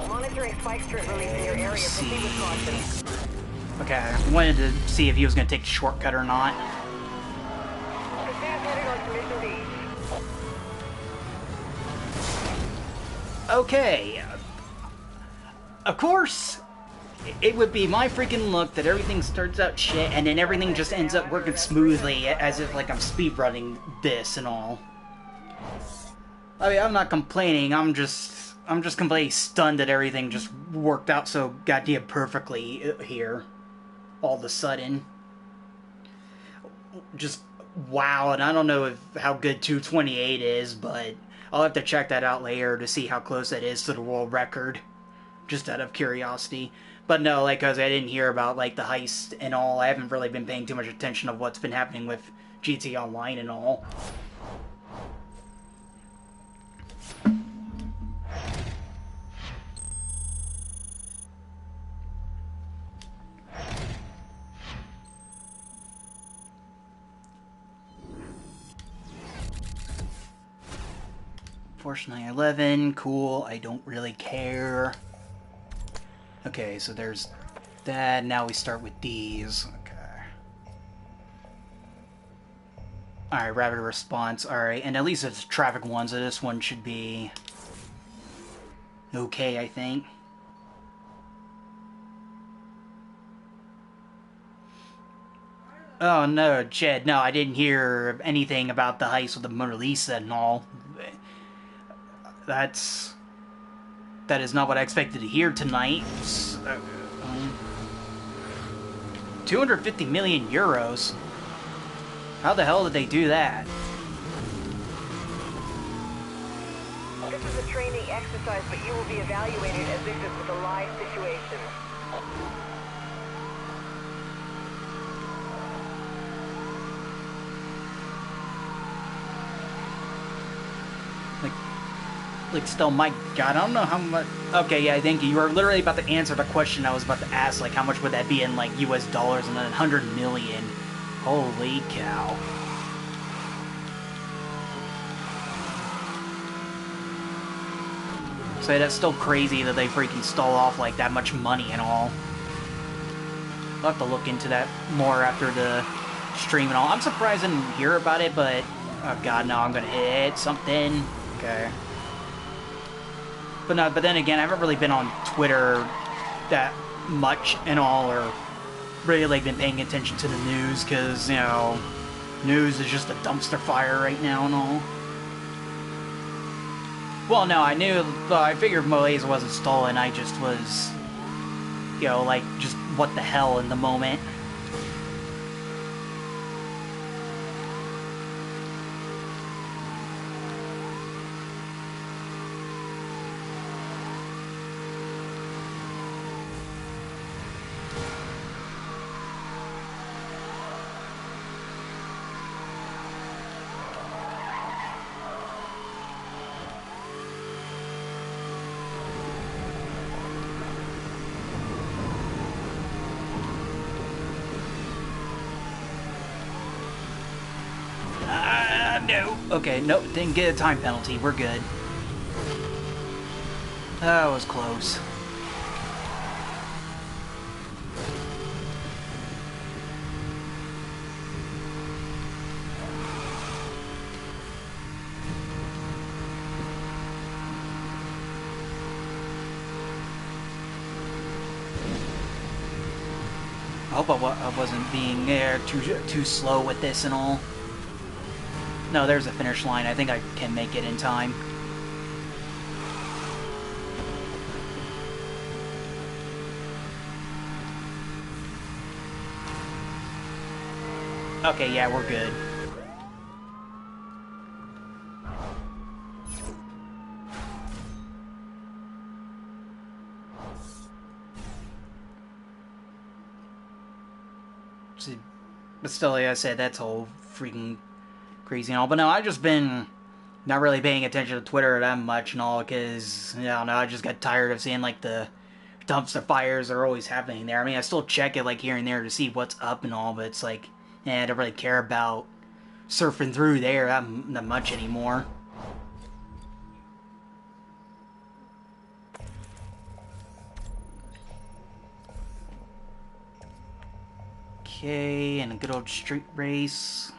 Monitoring spike strip release in your area. Proceed with caution. Okay, I wanted to see if he was going to take the shortcut or not. Pursuit is heading on to Mission Beach. Okay. Of course, it would be my freaking luck that everything starts out shit and then everything just ends up working smoothly as if like I'm speedrunning this and all. I mean, I'm not complaining, I'm just completely stunned that everything just worked out so goddamn perfectly here. All of a sudden. Just wow, and I don't know how good 228 is, but I'll have to check that out later to see how close that is to the world record. Just out of curiosity. But no, like, cause I didn't hear about, like, the heist and all. I haven't really been paying too much attention of what's been happening with GT Online and all. Force 911, cool, I don't really care. Okay, so there's that, now we start with these. Okay. Alright, rapid response, alright, and at least it's a traffic one, so this one should be okay, I think. Oh no, Jed, no, I didn't hear anything about the heist with the Mona Lisa and all. That is not what I expected to hear tonight. 250 million euros? How the hell did they do that? This is a training exercise, but you will be evaluated as if this was a live situation. Like, still, my god, I don't know how much... Okay, yeah, thank you. You were literally about to answer the question I was about to ask, like, how much would that be in, like, US dollars, and then 100 million. Holy cow. So that's still crazy that they freaking stole off like that much money and all. I'll have to look into that more after the stream and all. I'm surprised I didn't hear about it, but oh god, no, I'm gonna hit something. Okay. But no, but then again, I haven't really been on Twitter that much and all, or really like been paying attention to the news, because, you know, news is just a dumpster fire right now and all. Well, no, I figured Moise wasn't stolen, I just was, you know, like, just what the hell in the moment. No. Okay, nope, didn't get a time penalty. We're good. That was close. I hope I wasn't being too slow with this and all. No, there's a finish line. I think I can make it in time. Okay, yeah, we're good. See, but still, like I said, that's all freaking crazy and all. But no, I've just been not really paying attention to Twitter that much and all, because, I don't know, I just got tired of seeing, like, the dumpster fires are always happening there. I mean, I still check it, like, here and there to see what's up and all, but it's like, I don't really care about surfing through there that much anymore. Okay, and a good old street race.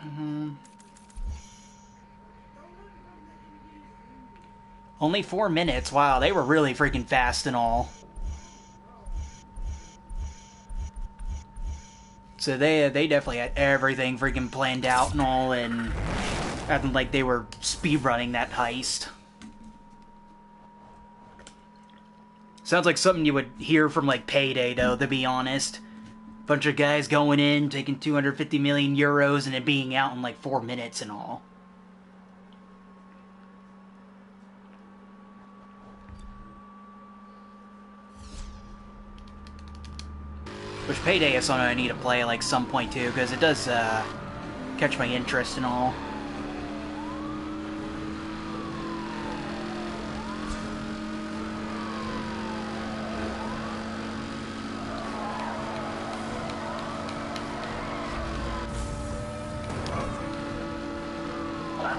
Only 4 minutes. Wow, they were really freaking fast and all. So they definitely had everything freaking planned out and all, and acting like they were speedrunning that heist. Sounds like something you would hear from, like, Payday, though, to be honest. Bunch of guys going in, taking 250 million euros, and it being out in, like, 4 minutes and all. Which Payday is something I need to play, like, some point, too, because it does, catch my interest and all.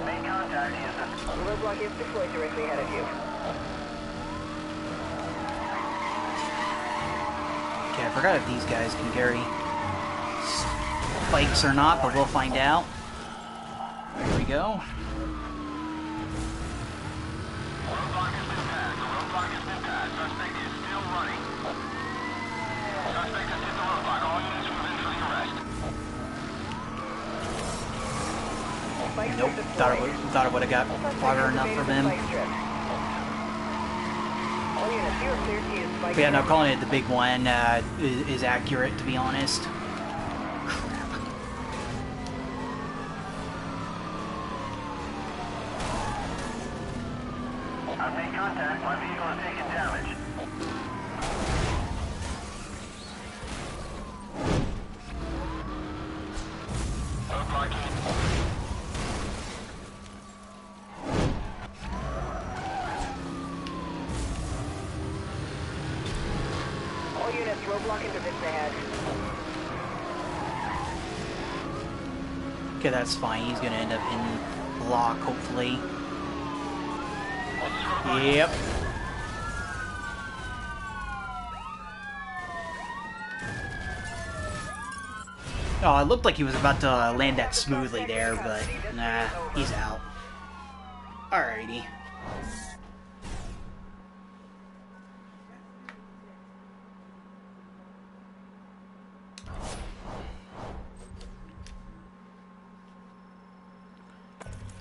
Main contact is the roadblock is deployed directly ahead of you. Okay, I forgot if these guys can carry spikes or not, but we'll find out. There we go. Roadblock has been passed. The roadblock has been passed. Suspect is still running. Suspect has hit the roadblock. All units will eventually arrest. Nope, thought it would have got farther enough from him. But yeah, no, calling it the big one is accurate, to be honest. Crap. I've made contact. My vehicle has taken damage. All units, roadblock interdicts ahead. Okay, that's fine. He's gonna end up in block, hopefully. Yep. Oh, it looked like he was about to land that smoothly there, but nah, he's out. Alrighty.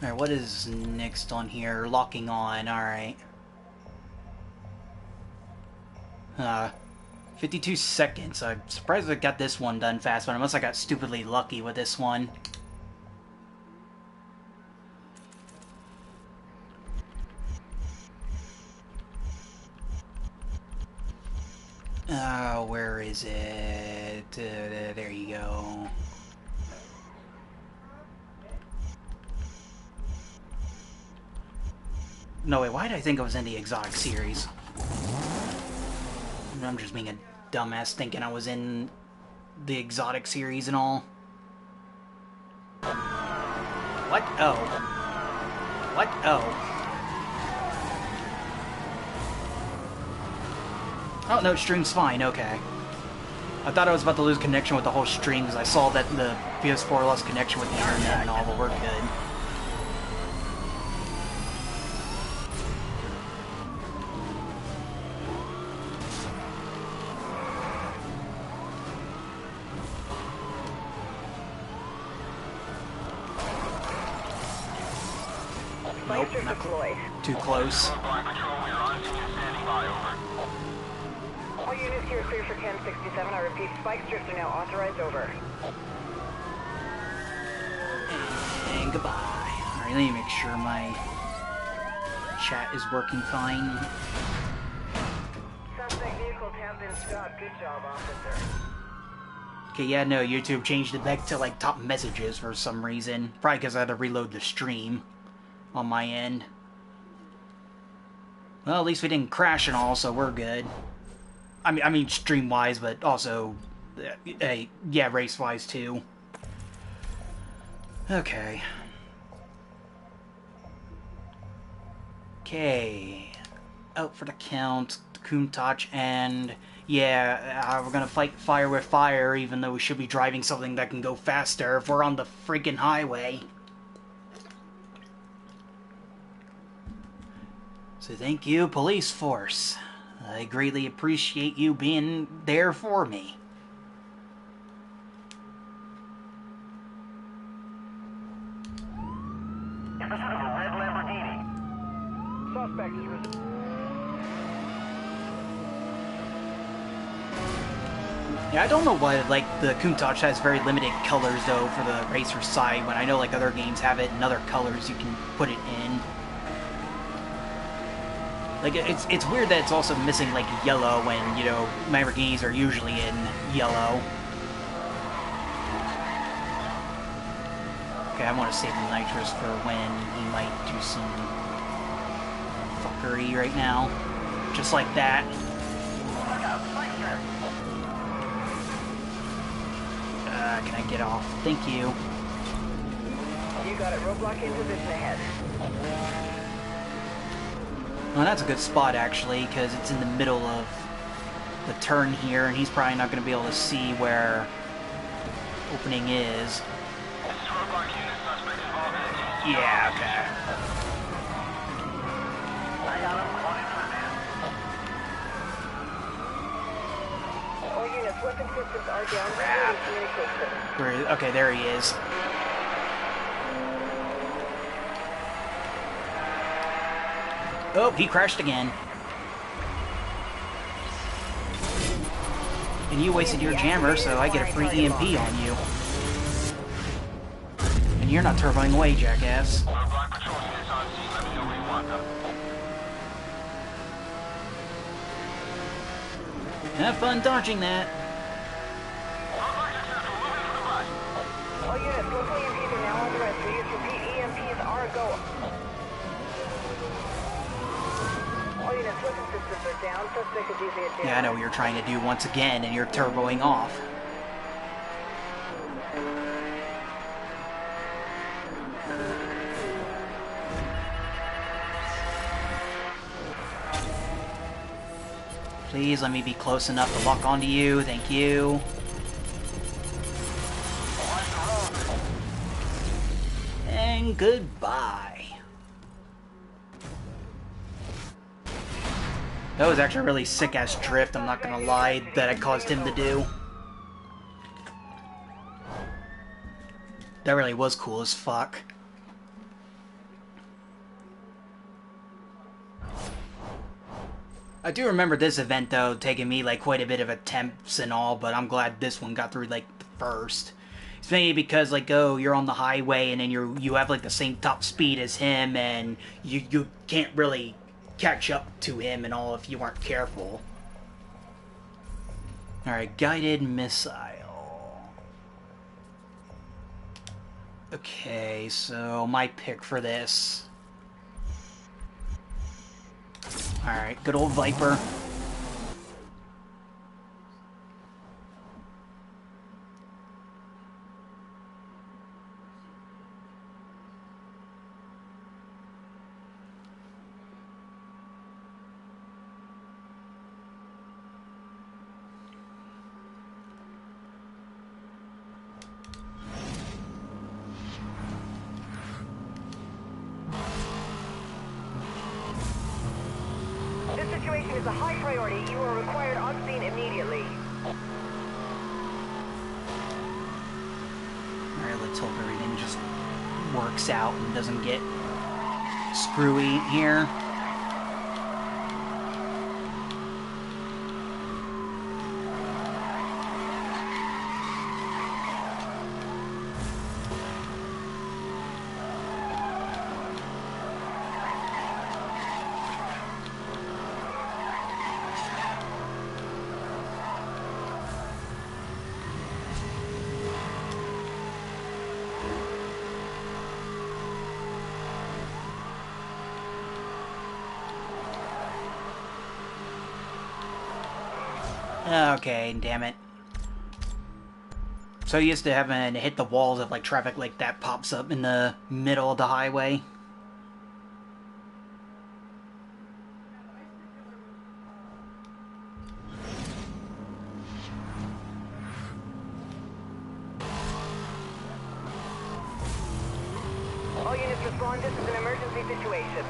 Alright, what is next on here? Locking on, alright. 52 seconds. I'm surprised I got this one done fast, but unless I got stupidly lucky with this one. Where is it? There you go. No, wait, why did I think I was in the exotic series? I'm just being a dumbass thinking I was in the exotic series and all. What? Oh. What? Oh. Oh, no, stream's fine, okay. I thought I was about to lose connection with the whole stream because I saw that the PS4 lost connection with the internet and all, but we're good. Nope, not too close. All units here clear for 1067. I repeat, spike strips are now authorized. Over. And goodbye. Alright, let me make sure my chat is working fine. Suspect vehicles have been stopped. Good job, officer. Okay, yeah, no, YouTube changed it back to, like, top messages for some reason. Probably because I had to reload the stream on my end. Well, at least we didn't crash and all, so we're good. I mean stream-wise, but also, yeah, race-wise, too. Okay. Okay. Out for the count, the Countach, and yeah, we're gonna fight fire with fire, even though we should be driving something that can go faster if we're on the freaking highway. So thank you, police force. I greatly appreciate you being there for me. In pursuit of a red Lamborghini. Suspect is Yeah, I don't know why, like, the Countach has very limited colors, though, for the racer side, when I know, like, other games have it in other colors you can put it in. Like, it's weird that it's also missing, like, yellow when, you know, Lamborghinis are usually in yellow. Okay, I want to save the nitrous for when he might do some fuckery right now. Just like that. Can I get off? Thank you. You got it. Roadblock in position ahead. Well, that's a good spot, actually, because it's in the middle of the turn here, and he's probably not going to be able to see where the opening is. Yeah, okay. I got him. All units, weapon systems are down. Crap. Communication. Okay, there he is. Oh, he crashed again. And you wasted your jammer, so I get a free EMP on you. And you're not turboing away, jackass. Have fun dodging that. All units, local EMPs are now authorized for use. Repeat, EMPs are a go. All units, weapon systems are down. Suspect is using a jammer. Yeah, I know what you're trying to do once again, and you're turboing off. Please let me be close enough to lock onto you. Thank you. and goodbye. That was actually a really sick-ass drift, I'm not gonna lie, that I caused him to do. That really was cool as fuck. I do remember this event, though, taking me, like, quite a bit of attempts and all, but I'm glad this one got through, like, first. It's maybe because, like, oh, you're on the highway, and then you have, like, the same top speed as him, and you can't really catch up to him and all if you aren't careful. Alright, guided missile. Okay, so my pick for this. Alright, good old Viper. This situation is a high priority. You are required on scene immediately. Alright, let's hope everything just works out and doesn't get screwy here. Okay, damn it. So used to having to hit the walls if like traffic like that pops up in the middle of the highway. All units respond. This is an emergency situation.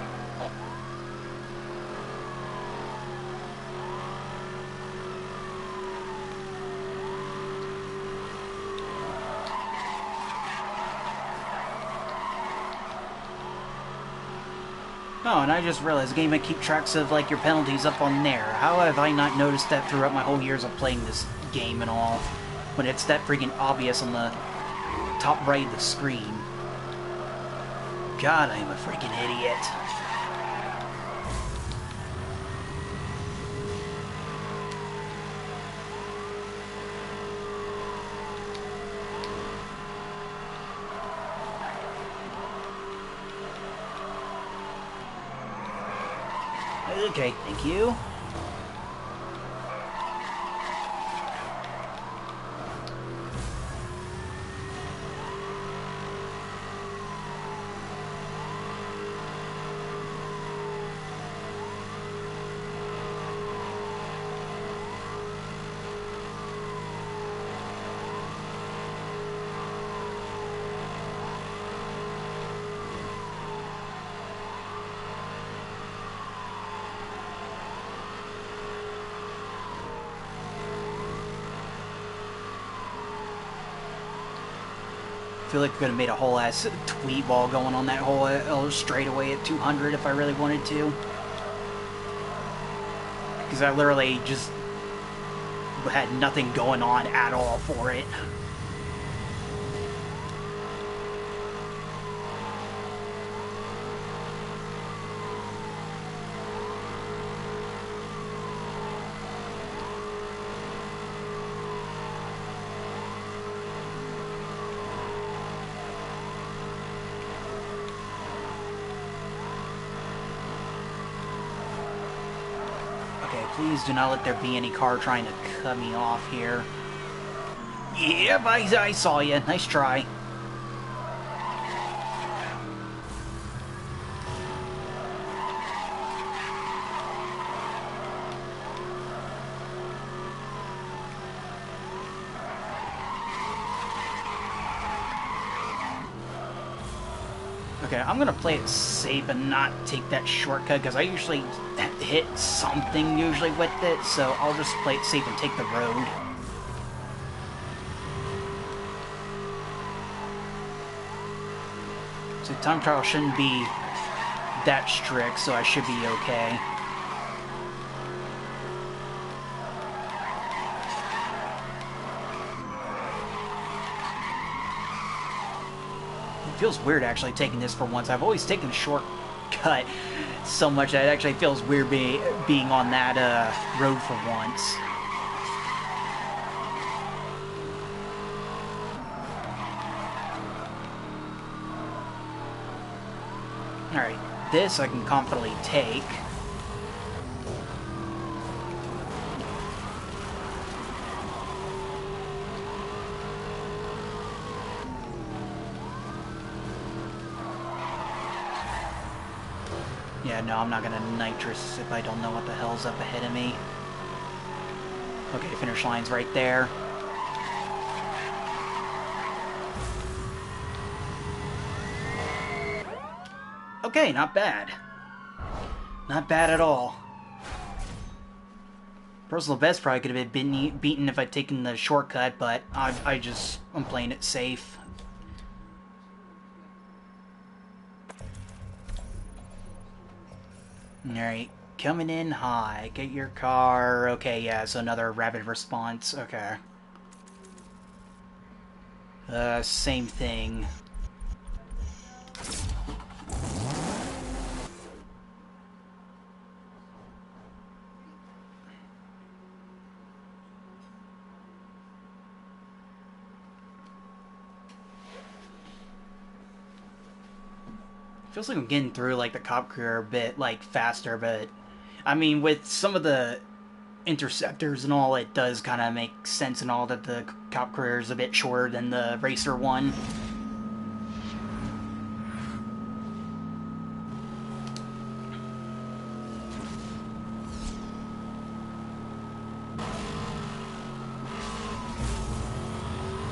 Oh, and I just realized the game might keep tracks of like your penalties up on there. How have I not noticed that throughout my whole years of playing this game and all? When it's that freaking obvious on the top right of the screen. God, I am a freaking idiot. Okay, thank you. I feel like I could have made a whole ass tweet ball going on that whole straightaway at 200 if I really wanted to. Because I literally just had nothing going on at all for it. Please do not let there be any car trying to cut me off here. Yep, I saw you. Nice try. Okay, I'm gonna play it safe and not take that shortcut, because I usually hit something usually with it, so I'll just play it safe and take the road. So time trial shouldn't be that strict, so I should be okay. It feels weird actually taking this for once. I've always taken a shortcut so much that it actually feels weird being on that road for once. Alright, this I can confidently take. Yeah, no, I'm not gonna nitrous if I don't know what the hell's up ahead of me. Okay, finish line's right there. Okay, not bad. Not bad at all. Personal best probably could have been beaten if I'd taken the shortcut, but I'm playing it safe. Alright, coming in high. Get your car. Okay, yeah, so another rapid response. Okay. Same thing. Feels like I'm getting through like the cop career a bit like faster, but I mean with some of the interceptors and all, it does kind of make sense and all that the cop career is a bit shorter than the racer one.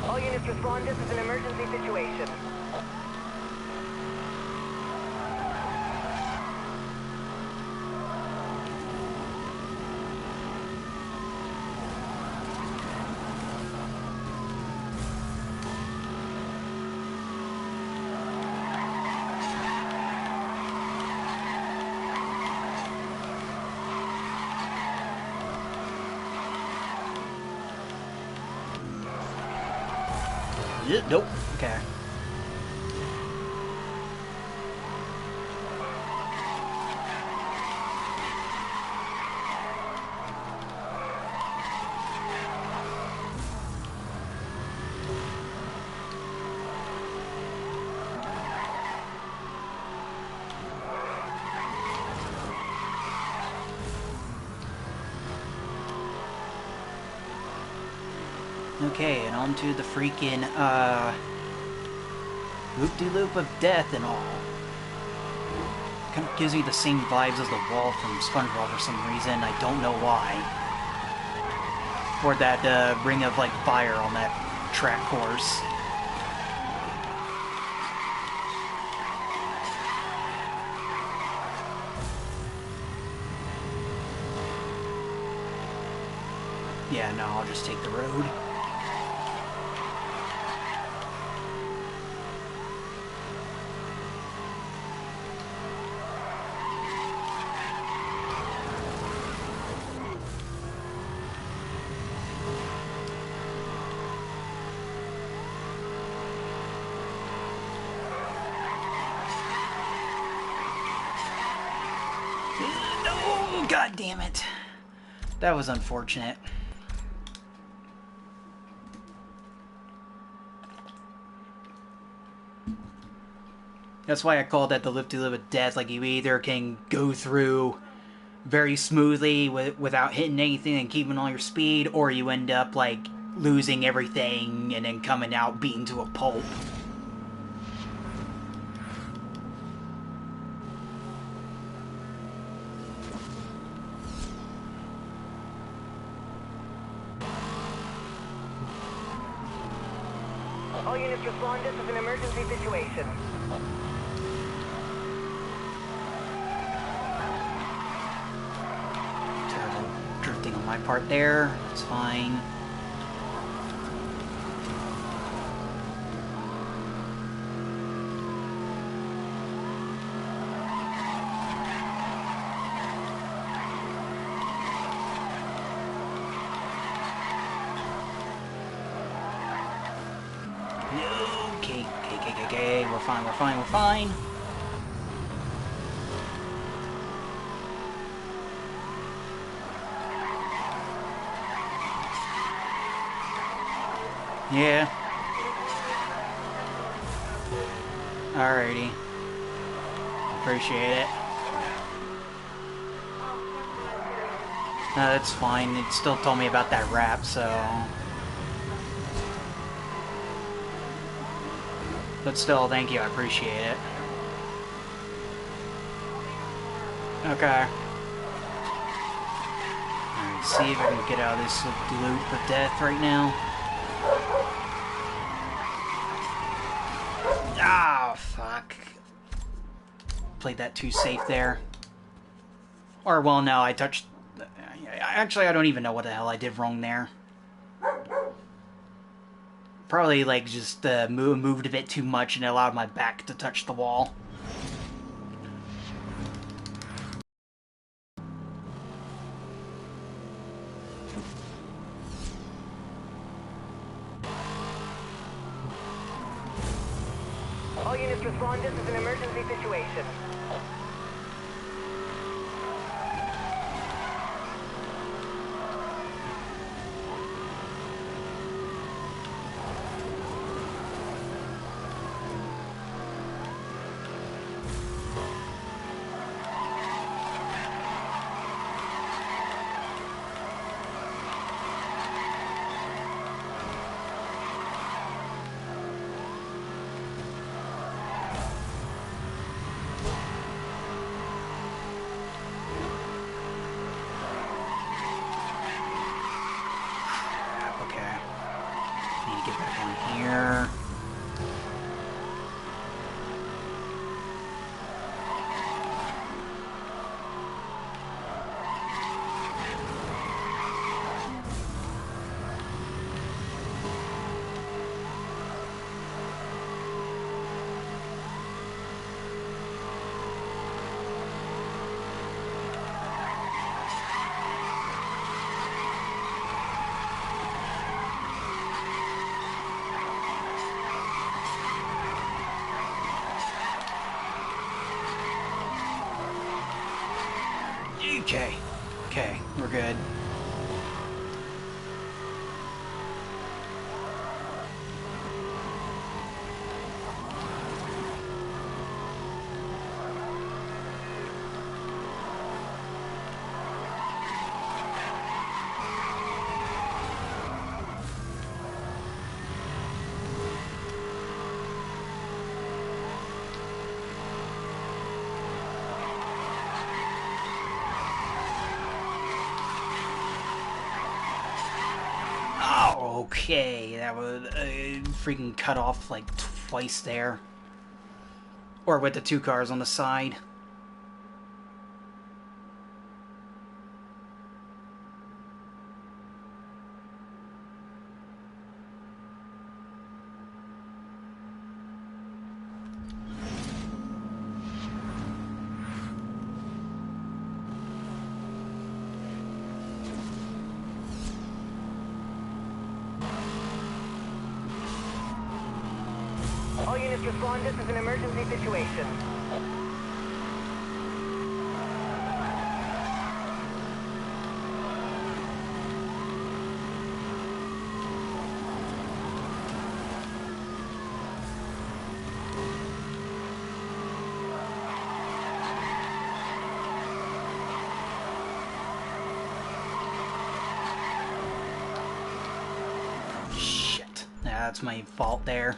All units respond. This is an emergency situation. Nope. Okay. Okay, and on to the freaking, loop-de-loop of death and all. Kind of gives me the same vibes as the wall from SpongeBob for some reason. I don't know why. Or that, ring of, like, fire on that track course. Yeah, no, I'll just take the road. No, god damn it. That was unfortunate. That's why I call that the loop-de-loop of death. Like, you either can go through very smoothly without hitting anything and keeping all your speed, or you end up, like, losing everything and then coming out beaten to a pulp. All units respond. This is an emergency situation. my part there. It's fine. Okay, we're fine. Yeah. Alrighty. Appreciate it. No, that's fine. It still told me about that rap, so... But still, thank you. I appreciate it. Okay. Alright, see if I can get out of this loop of death right now. Ah, fuck. Played that too safe there. Or, well, no, I touched... Actually, I don't even know what the hell I did wrong there. Probably, like, just moved a bit too much and allowed my back to touch the wall. All units respond. This is an emergency situation. Get back on here. Okay, we're good. Okay, that was freaking cut off like twice there. Or with the two cars on the side. All units respond. This is an emergency situation. Shit. Yeah, that's my fault there.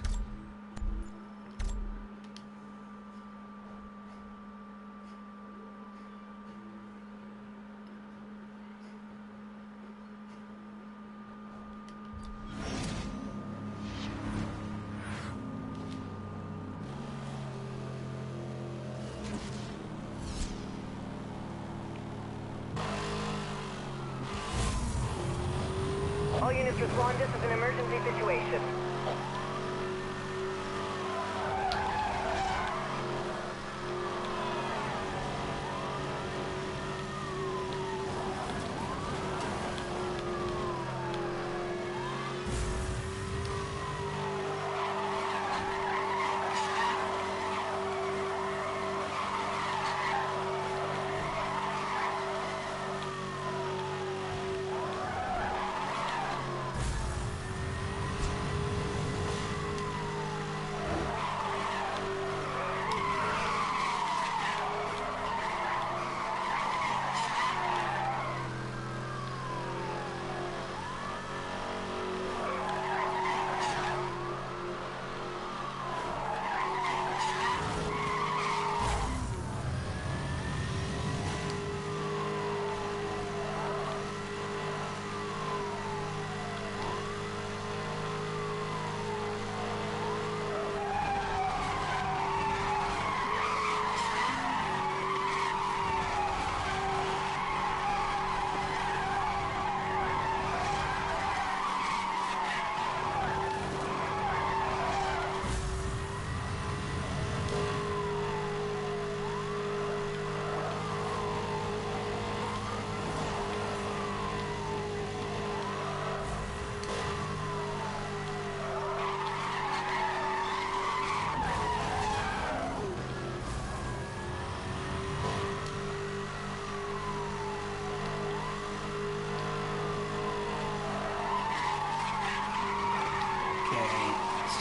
Must respond. This is an emergency situation.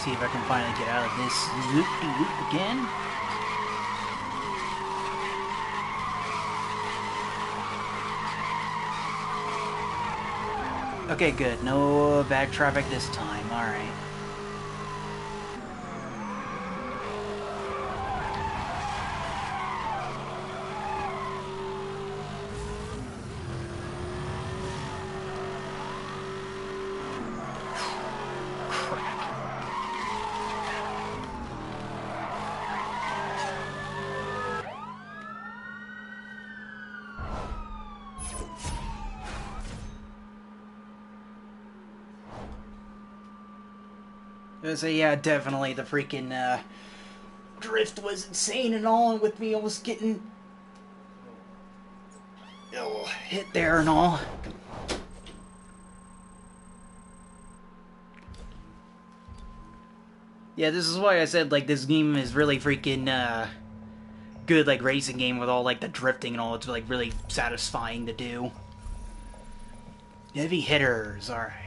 See if I can finally get out of this loop-de-loop again. Okay, good. No bad traffic this time. Alright. So yeah, definitely the freaking drift was insane and all, and with me almost getting hit there and all. Yeah, this is why I said, like, this game is really freaking good, like, racing game with all, like, the drifting and all. It's, like, really satisfying to do. Heavy hitters, alright.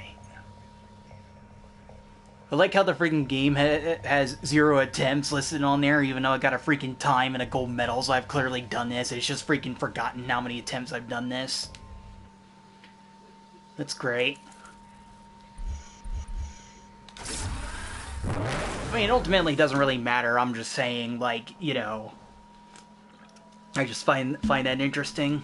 I like how the freaking game has 0 attempts listed on there, even though I got a freaking time and a gold medal, so I've clearly done this. It's just freaking forgotten how many attempts I've done this. That's great. I mean, ultimately, it doesn't really matter. I'm just saying, like, you know, I just find that interesting.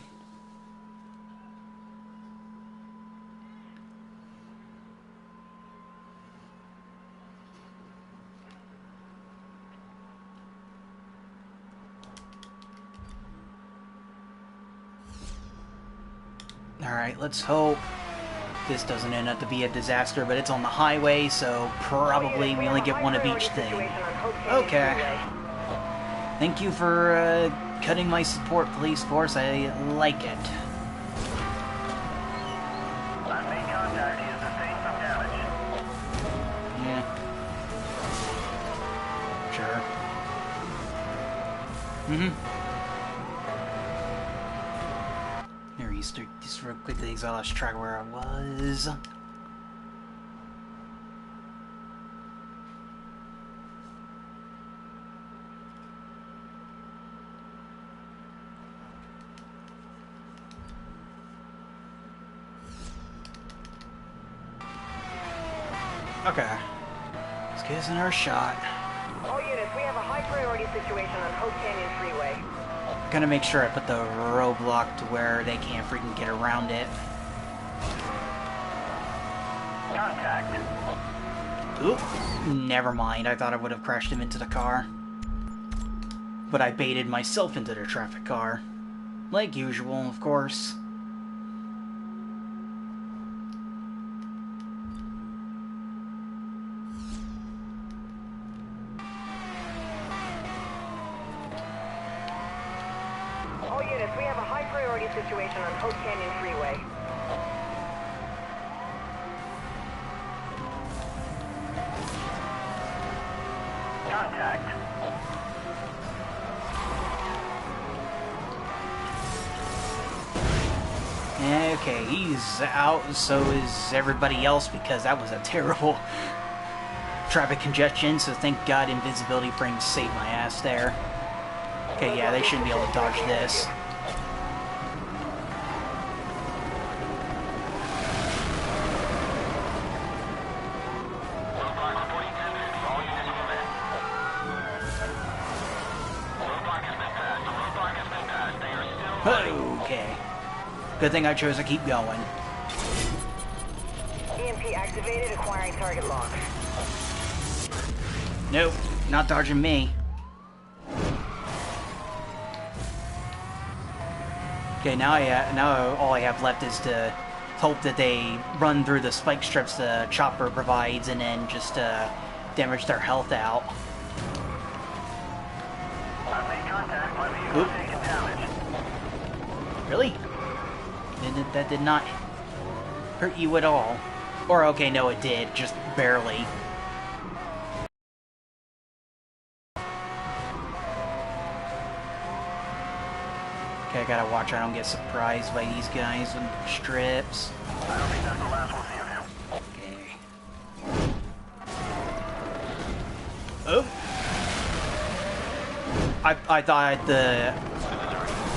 Alright, let's hope this doesn't end up to be a disaster, but it's on the highway, so probably we only get one of each thing. Okay. Thank you for cutting my support police force. I like it. Main contact is sustained some damage. Yeah. Sure. Mm-hmm. There, just real quickly, because I lost track of where I was. Okay. Let's give us another shot. All units, we have a high priority situation on Hope Canyon Freeway. Gonna make sure I put the roadblock to where they can't freaking get around it. Contact. Oop. Never mind. I thought I would have crashed him into the car. But I baited myself into the traffic car. Like usual, of course. All units, we have a high priority situation on Hope Canyon Freeway. Contact. Okay, he's out, so is everybody else, because that was a terrible traffic congestion, so thank God invisibility frames saved my ass there. Okay, yeah, they shouldn't be able to dodge this. Okay. Good thing I chose to keep going. EMP activated, acquiring target lock. Nope, not dodging me. Okay, now all I have left is to hope that they run through the spike strips the chopper provides and then just damage their health out. I've made contact. My vehicle's taking damage. Really? That did not hurt you at all. Or, okay, no, it did. Just barely. Okay, I gotta watch I don't get surprised by these guys with strips. I don't think that's the last we'll see of him. Okay. Oh! I thought the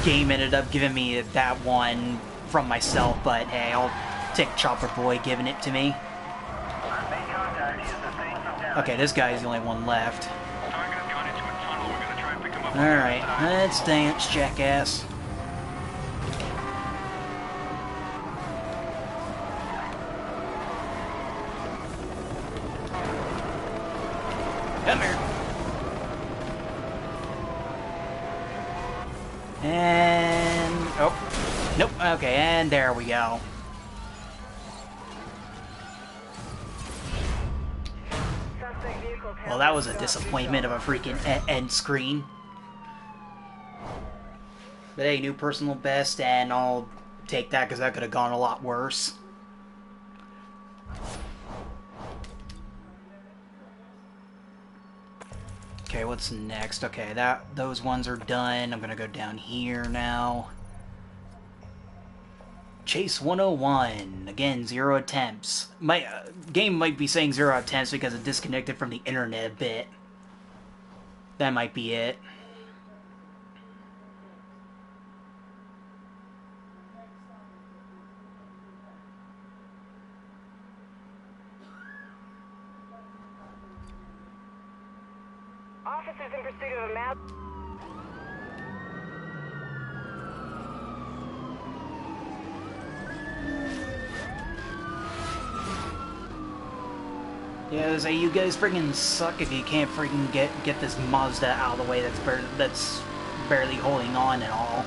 game ended up giving me that one from myself, but hey, I'll take Chopper Boy giving it to me. I've made contact. He sustained some damage. Okay, this guy's the only one left. Target has gone into a tunnel. We're gonna try and pick him up. Alright, let's dance, jackass. Come here. And... oh. Nope. Okay, and there we go. Well, that was a disappointment of a freaking end screen. But hey, new personal best, and I'll take that because that could have gone a lot worse. Okay, what's next? Okay, those ones are done. I'm gonna go down here now. Chase 101. Again, 0 attempts. My game might be saying 0 attempts because it disconnected from the internet a bit. That might be it. Officers in pursuit of a map. Yeah, say you guys freaking suck if you can't freaking get this Mazda out of the way that's barely holding on at all.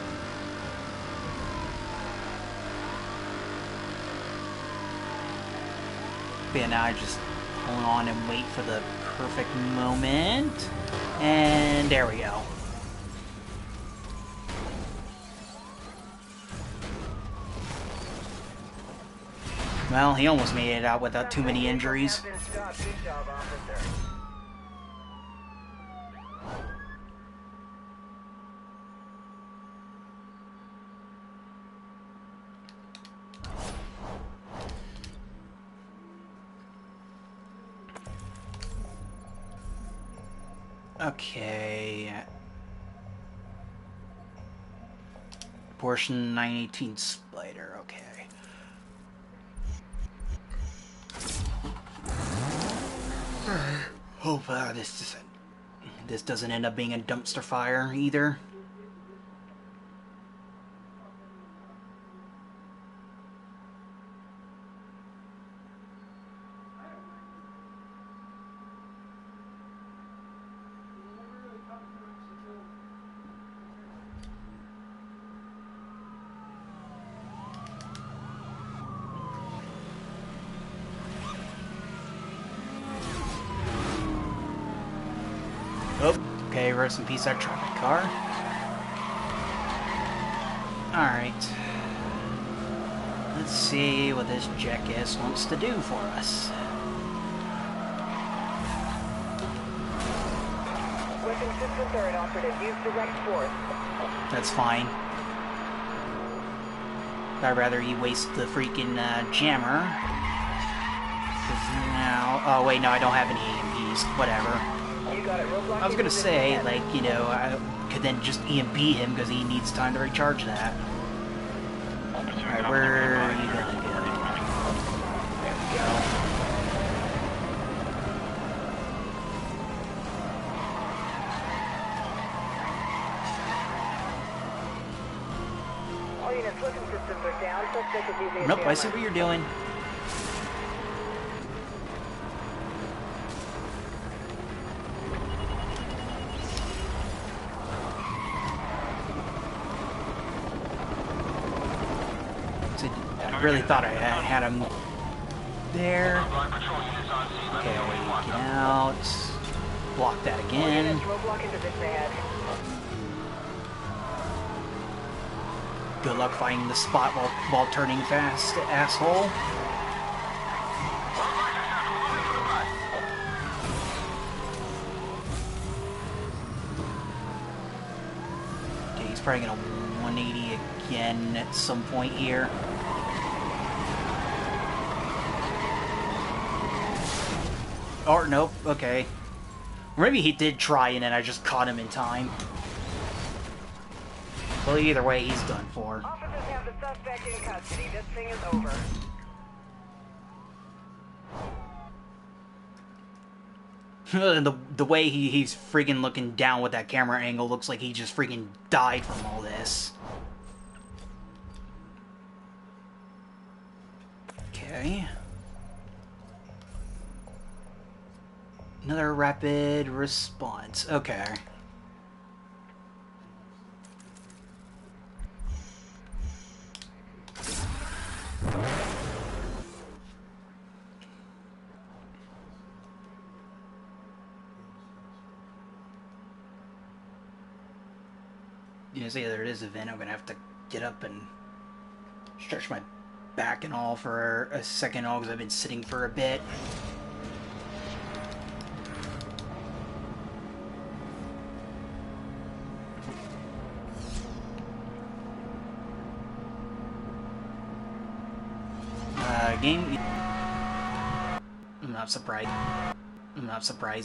But yeah, now I just hold on and wait for the perfect moment. And there we go. Well, he almost made it out without too many injuries. Okay. Portion 918 Spider, okay. Hope this doesn't end up being a dumpster fire either. Oh, okay, rest in peace, that traffic car. Alright. Let's see what this jackass wants to do for us. Weapon systems are inoperative. Use direct force. That's fine. I'd rather you waste the freaking jammer. 'Cause now... Oh, wait, no, I don't have any EMPs. Whatever. You got it. Roadblock I was gonna into say, this like, you know, I could then just EMP him because he needs time to recharge that. Alright, where are you gonna go? There we go. All units, weapon systems are down. Suspect is using a Nope, I jammer. see what you're doing. I really thought I had him there. Okay, I'll wait, get out. Block that All again. units, roadblock into this ahead. Good luck finding the spot while turning fast, asshole. Okay, he's probably gonna 180 again at some point here. Or nope, okay. Or maybe he did try and then I just caught him in time. Well, either way, he's done for. Officers have the suspect in custody. This thing is over. The way he's freaking looking down with that camera angle looks like he just freaking died from all this. Okay. Another rapid response. Okay. You know, say there it is event, I'm gonna have to get up and stretch my back and all for a second all because I've been sitting for a bit. Game. I'm not surprised. I'm not surprised.